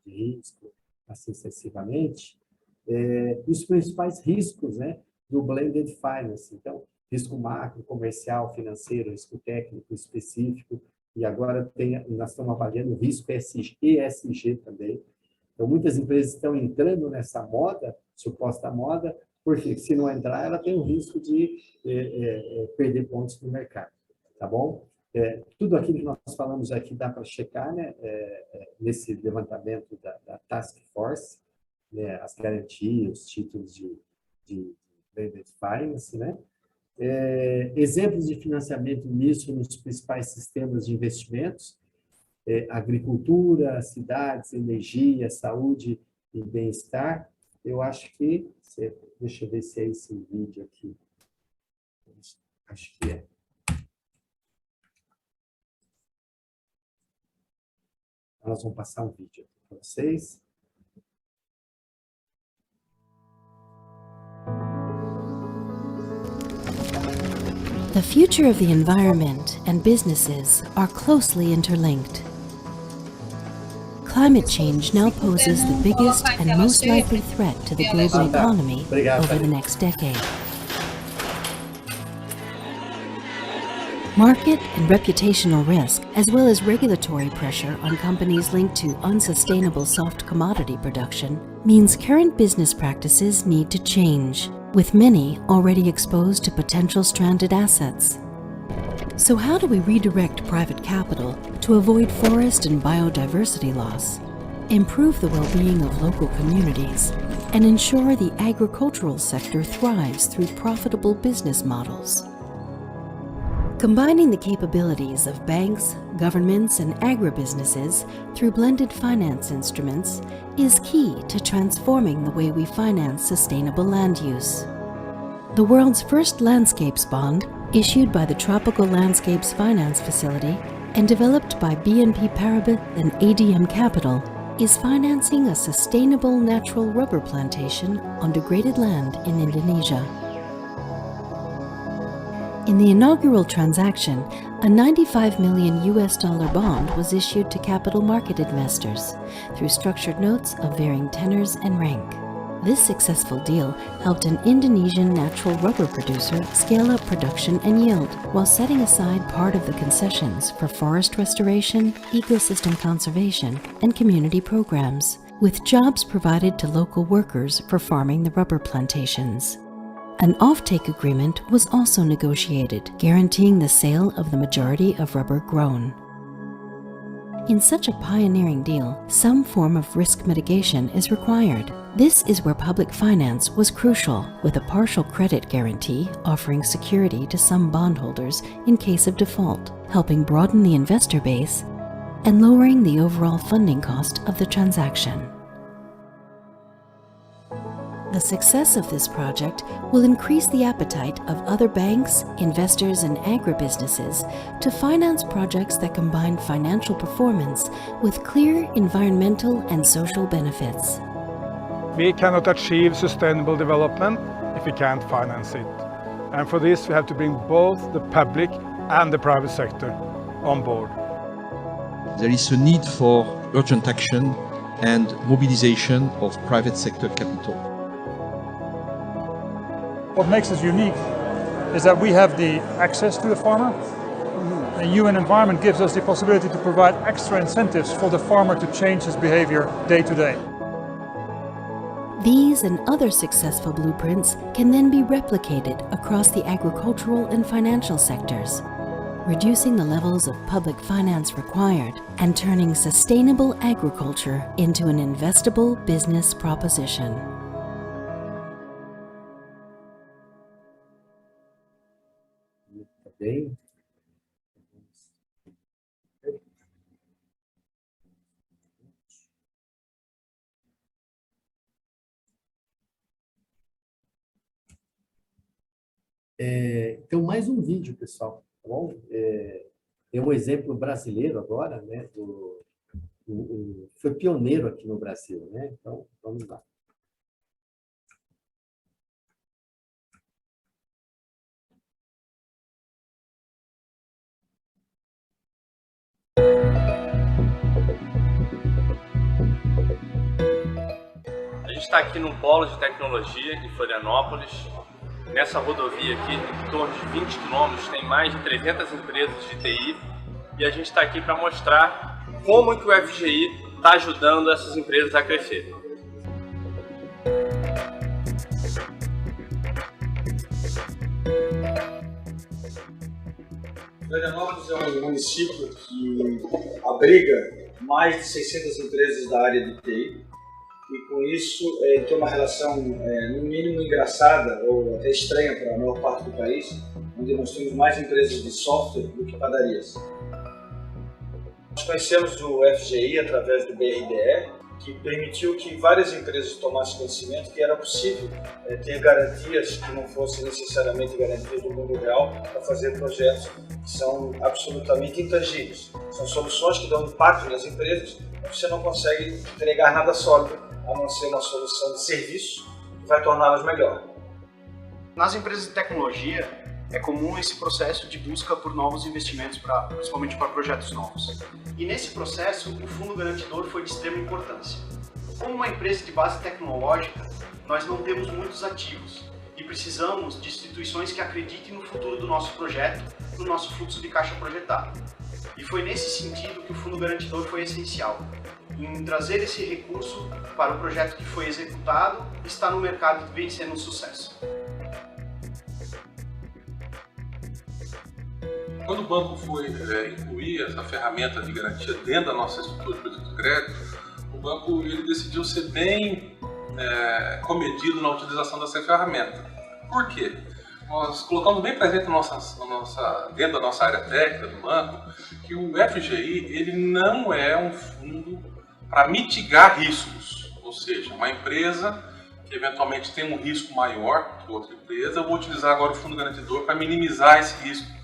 [SPEAKER 1] de risco, assim sucessivamente. E os principais riscos, né? Do blended finance. Então, risco macro, comercial, financeiro, risco técnico específico, e agora nós estamos avaliando o risco ESG também. Então, muitas empresas estão entrando nessa moda, suposta moda, porque se não entrar, ela tem o risco de perder pontos no mercado, tá bom? Tudo aquilo que nós falamos aqui dá para checar, né? Nesse levantamento da Task Force, né? As garantias, os títulos de blended finance, né? Exemplos de financiamento nisso nos principais sistemas de investimentos, agricultura, cidades, energia, saúde e bem-estar. Eu acho que, deixa eu ver se é esse vídeo aqui. Acho que é. Nós vamos passar um vídeo aqui para vocês.
[SPEAKER 2] The future of the environment and businesses are closely interlinked. Climate change now poses the biggest and most likely threat to the global economy over the next decade. Market and reputational risk, as well as regulatory pressure on companies linked to unsustainable soft commodity production, means current business practices need to change, with many already exposed to potential stranded assets. So how do we redirect private capital to avoid forest and biodiversity loss, improve the well-being of local communities, and ensure the agricultural sector thrives through profitable business models? Combining the capabilities of banks, governments, and agribusinesses through blended finance instruments is key to transforming the way we finance sustainable land use. The world's first landscapes bond, issued by the Tropical Landscapes Finance Facility and developed by BNP Paribas and ADM Capital, is financing a sustainable natural rubber plantation on degraded land in Indonesia. In the inaugural transaction, a $95 million bond was issued to capital market investors through structured notes of varying tenors and rank. This successful deal helped an Indonesian natural rubber producer scale up production and yield while setting aside part of the concessions for forest restoration, ecosystem conservation, and community programs, with jobs provided to local workers for farming the rubber plantations. An offtake agreement was also negotiated, guaranteeing the sale of the majority of rubber grown. In such a pioneering deal, some form of risk mitigation is required. This is where public finance was crucial, with a partial credit guarantee offering security to some bondholders in case of default, helping broaden the investor base and lowering the overall funding cost of the transaction. The success of this project will increase the appetite of other banks, investors, and agribusinesses to finance projects that combine financial performance with clear environmental and social benefits.
[SPEAKER 4] We cannot achieve sustainable development if we can't finance it. And for this, we have to bring both the public and the private sector on board.
[SPEAKER 7] There is a need for urgent action and mobilization of private sector capital.
[SPEAKER 24] What makes us unique is that we have the access to the farmer. And UN Environment gives us the possibility to provide extra incentives for the farmer to change his behavior day to day.
[SPEAKER 2] These and other successful blueprints can then be replicated across the agricultural and financial sectors, reducing the levels of public finance required and turning sustainable agriculture into an investable business proposition.
[SPEAKER 1] Tá bem. Então, mais um vídeo, pessoal, tá bom? Tem um exemplo brasileiro agora, né? Foi pioneiro aqui no Brasil, né? Então, vamos lá.
[SPEAKER 9] A gente está aqui no Polo de Tecnologia, em Florianópolis. Nessa rodovia aqui, em torno de 20 quilômetros, tem mais de 300 empresas de TI. E a gente está aqui para mostrar como que o FGI está ajudando essas empresas a crescer.
[SPEAKER 11] Florianópolis é um município que abriga mais de 600 empresas da área de TI. E com isso tem uma relação, no mínimo, engraçada ou até estranha para a maior parte do país, onde nós temos mais empresas de software do que padarias. Nós conhecemos o FGI através do BRDE, que permitiu que várias empresas tomassem conhecimento que era possível ter garantias que não fossem necessariamente garantias do mundo real para fazer projetos que são absolutamente intangíveis. São soluções que dão impacto nas empresas, mas você não consegue entregar nada sólido, a não ser uma solução de serviço que vai torná-las melhor.
[SPEAKER 12] Nas empresas de tecnologia, é comum esse processo de busca por novos investimentos, principalmente para projetos novos. E nesse processo, o Fundo Garantidor foi de extrema importância. Como uma empresa de base tecnológica, nós não temos muitos ativos e precisamos de instituições que acreditem no futuro do nosso projeto, no nosso fluxo de caixa projetado. E foi nesse sentido que o Fundo Garantidor foi essencial, em trazer esse recurso para o projeto que foi executado e está no mercado e vem sendo um sucesso.
[SPEAKER 14] Quando o banco foi incluir essa ferramenta de garantia dentro da nossa estrutura de política de crédito, o banco ele decidiu ser bem comedido na utilização dessa ferramenta. Por quê? Nós colocamos bem presente dentro da nossa área técnica do banco que o FGI ele não é um fundo para mitigar riscos, ou seja, uma empresa que eventualmente tem um risco maior que outra empresa, eu vou utilizar agora o fundo garantidor para minimizar esse risco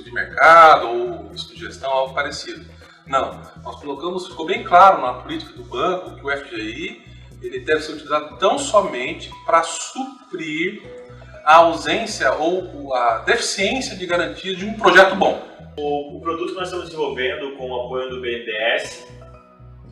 [SPEAKER 14] de mercado ou risco de gestão, algo parecido. Não, nós colocamos, ficou bem claro na política do banco que o FGI ele deve ser utilizado tão somente para suprir a ausência ou a deficiência de garantia de um projeto bom.
[SPEAKER 25] O produto que nós estamos desenvolvendo com o apoio do BNDES,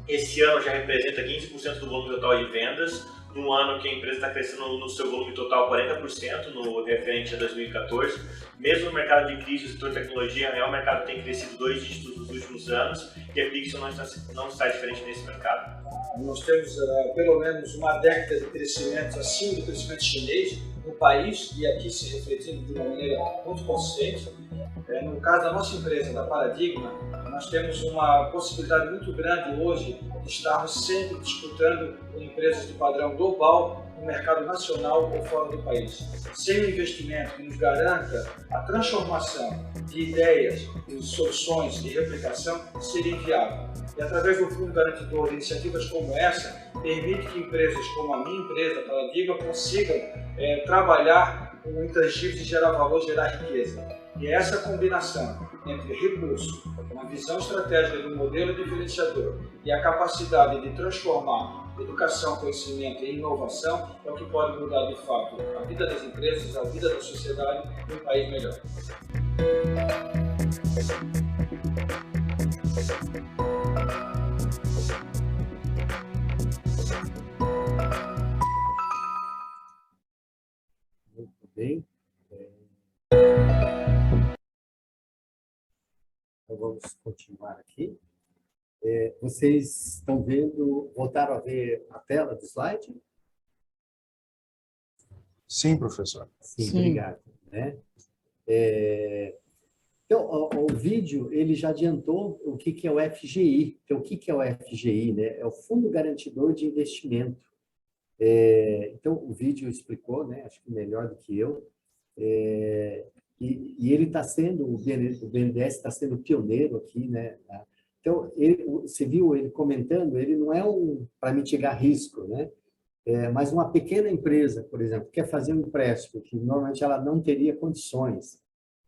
[SPEAKER 25] esse ano já representa 15% do volume total de vendas, num ano que a empresa está crescendo no seu volume total 40% no referente a 2014. Mesmo no mercado de crise, o setor de tecnologia é um mercado que tem crescido 2 dígitos nos últimos anos e a Pixel não está diferente nesse mercado.
[SPEAKER 11] Nós temos pelo menos uma década de crescimento acima do crescimento chinês no país e aqui se refletindo de uma maneira muito consistente. No caso da nossa empresa, da Paradigma, nós temos uma possibilidade muito grande hoje de estarmos sempre disputando com empresas de padrão global no mercado nacional ou fora do país. Sem um investimento que nos garanta a transformação de ideias, de soluções de replicação, seria inviável. E através do Fundo Garantidor, iniciativas como essa, permite que empresas como a minha empresa, a Paradigma, consigam trabalhar com intangíveis e gerar valor, gerar riqueza. E essa combinação entre recurso, uma visão estratégica do modelo diferenciador e a capacidade de transformar educação, conhecimento e inovação é o que pode mudar de fato a vida das empresas, a vida da sociedade e um país melhor.
[SPEAKER 1] Muito bem. Então, vamos continuar aqui. Vocês estão vendo, voltaram a ver a tela do slide?
[SPEAKER 26] Sim, professor.
[SPEAKER 1] Sim. Obrigado. Né? Então, o vídeo ele já adiantou o que é o FGI. Então, o que é o FGI? Né? É o Fundo Garantidor de Investimento. Então, o vídeo explicou, né? Acho que melhor do que eu. E E ele está sendo, o BNDES está sendo pioneiro aqui, né? Então, você viu ele comentando, ele não é para mitigar risco, né? Mas uma pequena empresa, por exemplo, quer fazer um empréstimo que normalmente ela não teria condições,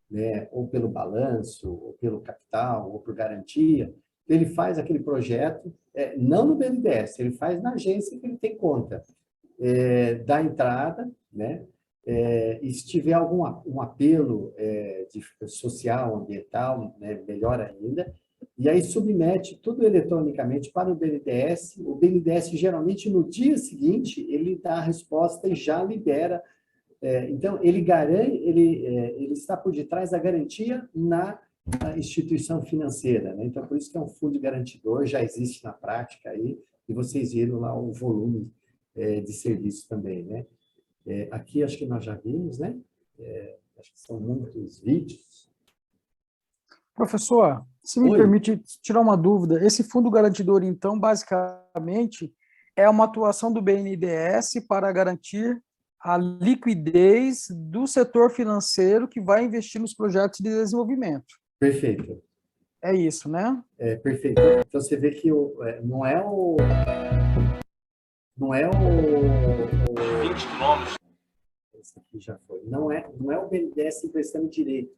[SPEAKER 1] né? Ou pelo balanço, ou pelo capital, ou por garantia, ele faz aquele projeto, não no BNDES, ele faz na agência que ele tem conta, dá entrada, né? E se tiver um apelo social, ambiental, né? Melhor ainda, e aí submete tudo eletronicamente para o BNDES. O BNDES, geralmente, no dia seguinte, ele dá a resposta e já libera. Então, ele está por detrás da garantia na instituição financeira, né? Então, por isso que é um fundo garantidor, já existe na prática aí, e vocês viram lá o volume de serviços também, né? Aqui, acho que nós já vimos, né? Acho que são muitos vídeos.
[SPEAKER 5] Professor, se me permite tirar uma dúvida, esse fundo garantidor, então, basicamente, é uma atuação do BNDES para garantir a liquidez do setor financeiro que vai investir nos projetos de desenvolvimento.
[SPEAKER 1] Perfeito.
[SPEAKER 5] É isso, né?
[SPEAKER 1] Perfeito. Então, você vê que não é o
[SPEAKER 9] 20 quilômetros.
[SPEAKER 1] Esse aqui já foi. Não é o BNDES emprestando direito,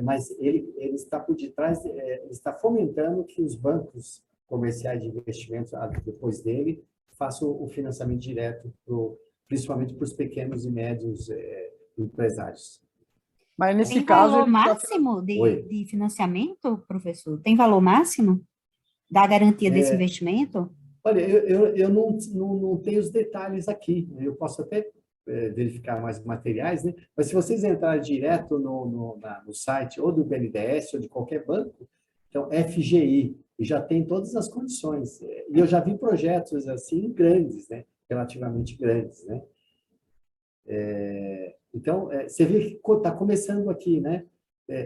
[SPEAKER 1] mas ele está por detrás, ele está fomentando que os bancos comerciais de investimentos, depois dele, façam o financiamento direto, principalmente para os pequenos e médios empresários.
[SPEAKER 5] Mas nesse
[SPEAKER 6] Tem
[SPEAKER 5] caso...
[SPEAKER 6] valor máximo de financiamento, professor? Tem valor máximo da garantia desse investimento?
[SPEAKER 1] Olha, eu não tenho os detalhes aqui. Eu posso até verificar mais materiais, né? Mas se vocês entrarem direto no site ou do BNDES ou de qualquer banco, então FGI, já tem todas as condições. E eu já vi projetos assim grandes, né? Relativamente grandes, né? Então, você vê que está começando aqui, né?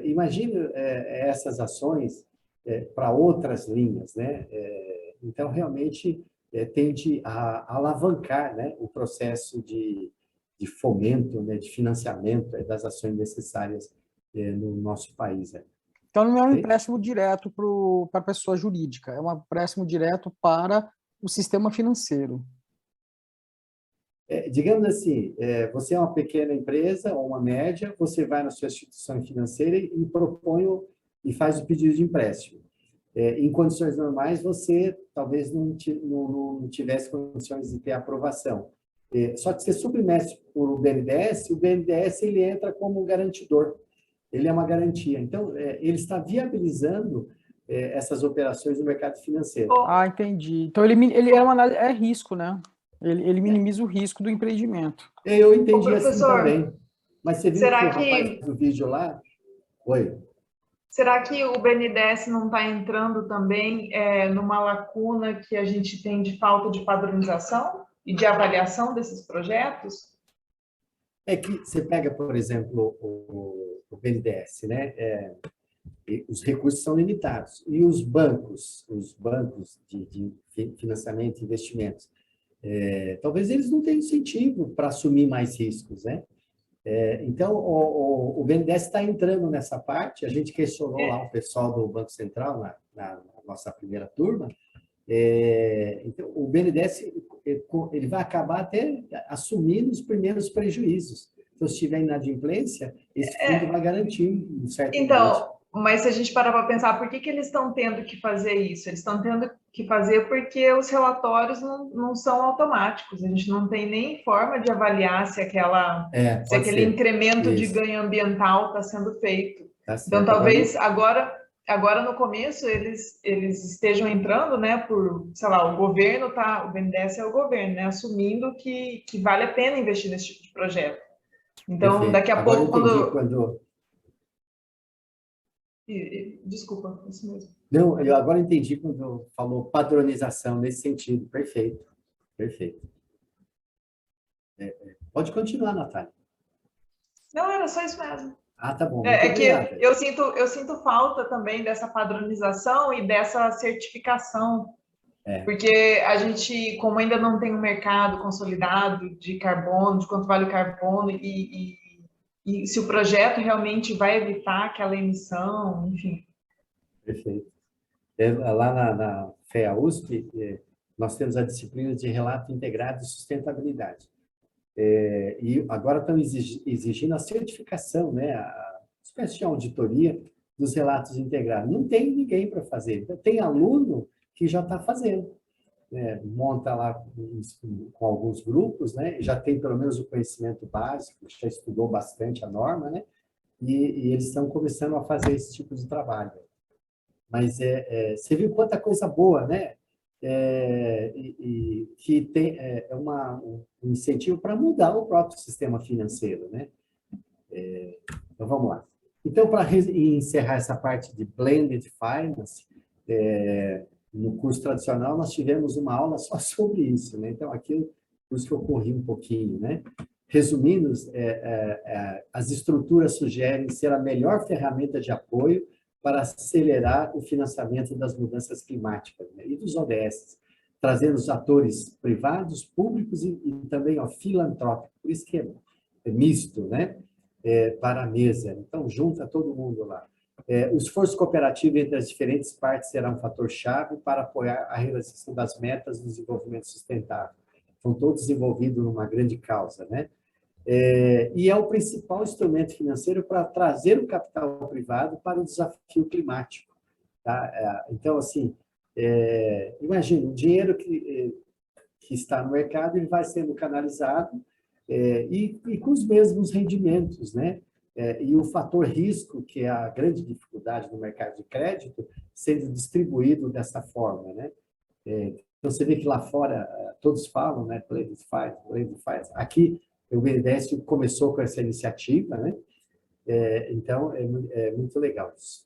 [SPEAKER 1] Imagina essas ações para outras linhas, né? Então, realmente, tende a alavancar, né, o processo de fomento, né, de financiamento das ações necessárias no nosso país.
[SPEAKER 5] Então, não é um empréstimo direto para a pessoa jurídica, é um empréstimo direto para o sistema financeiro.
[SPEAKER 1] Digamos assim, você é uma pequena empresa ou uma média, você vai na sua instituição financeira e propõe e faz o pedido de empréstimo. Em condições normais, você talvez não tivesse condições de ter aprovação. Só que você submete por o BNDES ele entra como garantidor. Ele é uma garantia. Então, ele está viabilizando essas operações no mercado financeiro.
[SPEAKER 5] Ah, entendi. Então, ele é risco, né? Ele minimiza o risco do empreendimento.
[SPEAKER 1] Eu entendi assim também. Mas você viu
[SPEAKER 20] será
[SPEAKER 1] que o rapaz do vídeo lá? Oi.
[SPEAKER 20] Será que o BNDES não está entrando também numa lacuna que a gente tem de falta de padronização e de avaliação desses projetos?
[SPEAKER 1] É que você pega, por exemplo, o BNDES, né? Os recursos são limitados. E os bancos de financiamento e investimentos, talvez eles não tenham incentivo para assumir mais riscos, né? Então, o BNDES está entrando nessa parte. A gente questionou lá o pessoal do Banco Central na nossa primeira turma. Então, o BNDES ele vai acabar até assumindo os primeiros prejuízos. Então, se tiver inadimplência, esse fundo vai garantir um certo
[SPEAKER 20] Então, mas se a gente parar para pensar, por que eles estão tendo que fazer isso? Eles estão tendo que fazer porque os relatórios não são automáticos. A gente não tem nem forma de avaliar se aquele incremento de ganho ambiental está sendo feito. Então, talvez agora no começo eles estejam entrando, né, por, sei lá, o BNDES é o governo, né, assumindo que vale a pena investir nesse tipo de projeto. Então, daqui a pouco, quando... Desculpa, isso mesmo.
[SPEAKER 1] Não, eu agora entendi quando falou padronização nesse sentido. Perfeito, perfeito. Pode continuar, Natália.
[SPEAKER 20] Não, era só isso mesmo.
[SPEAKER 1] Ah, tá bom.
[SPEAKER 20] Que eu sinto falta também dessa padronização e dessa certificação. Porque a gente, como ainda não tem um mercado consolidado de carbono, de quanto vale o carbono, e e se o projeto realmente vai evitar aquela emissão, enfim.
[SPEAKER 1] Perfeito. Lá na FEA USP, nós temos a disciplina de relato integrado de sustentabilidade. E agora estão exigindo a certificação, né, a espécie de auditoria dos relatos integrados. Não tem ninguém para fazer. Tem aluno que já está fazendo. Monta lá com alguns grupos, né, já tem pelo menos o conhecimento básico, já estudou bastante a norma, né, e eles estão começando a fazer esse tipo de trabalho. Mas você viu quanta coisa boa, né? Que tem um incentivo para mudar o próprio sistema financeiro, né? Então, vamos lá. Então, para encerrar essa parte de Blended Finance, no curso tradicional, nós tivemos uma aula só sobre isso, né? Então, aqui, por isso que eu corri um pouquinho, né? Resumindo, as estruturas sugerem ser a melhor ferramenta de apoio para acelerar o financiamento das mudanças climáticas, né, e dos ODS, trazendo os atores privados, públicos e também filantrópicos, por isso que é misto, né, para a mesa. Então, junta todo mundo lá. O esforço cooperativo entre as diferentes partes será um fator-chave para apoiar a realização das metas do desenvolvimento sustentável. Estão todos envolvidos numa grande causa, né? E é o principal instrumento financeiro para trazer o capital privado para o desafio climático. Tá? Então, assim, imagina, o dinheiro que está no mercado ele vai sendo canalizado e com os mesmos rendimentos, né? E o fator risco, que é a grande dificuldade no mercado de crédito, sendo distribuído dessa forma, né? Então, você vê que lá fora todos falam, né? Blended Finance. Aqui, o BNDES começou com essa iniciativa, né? Então, é muito legal isso.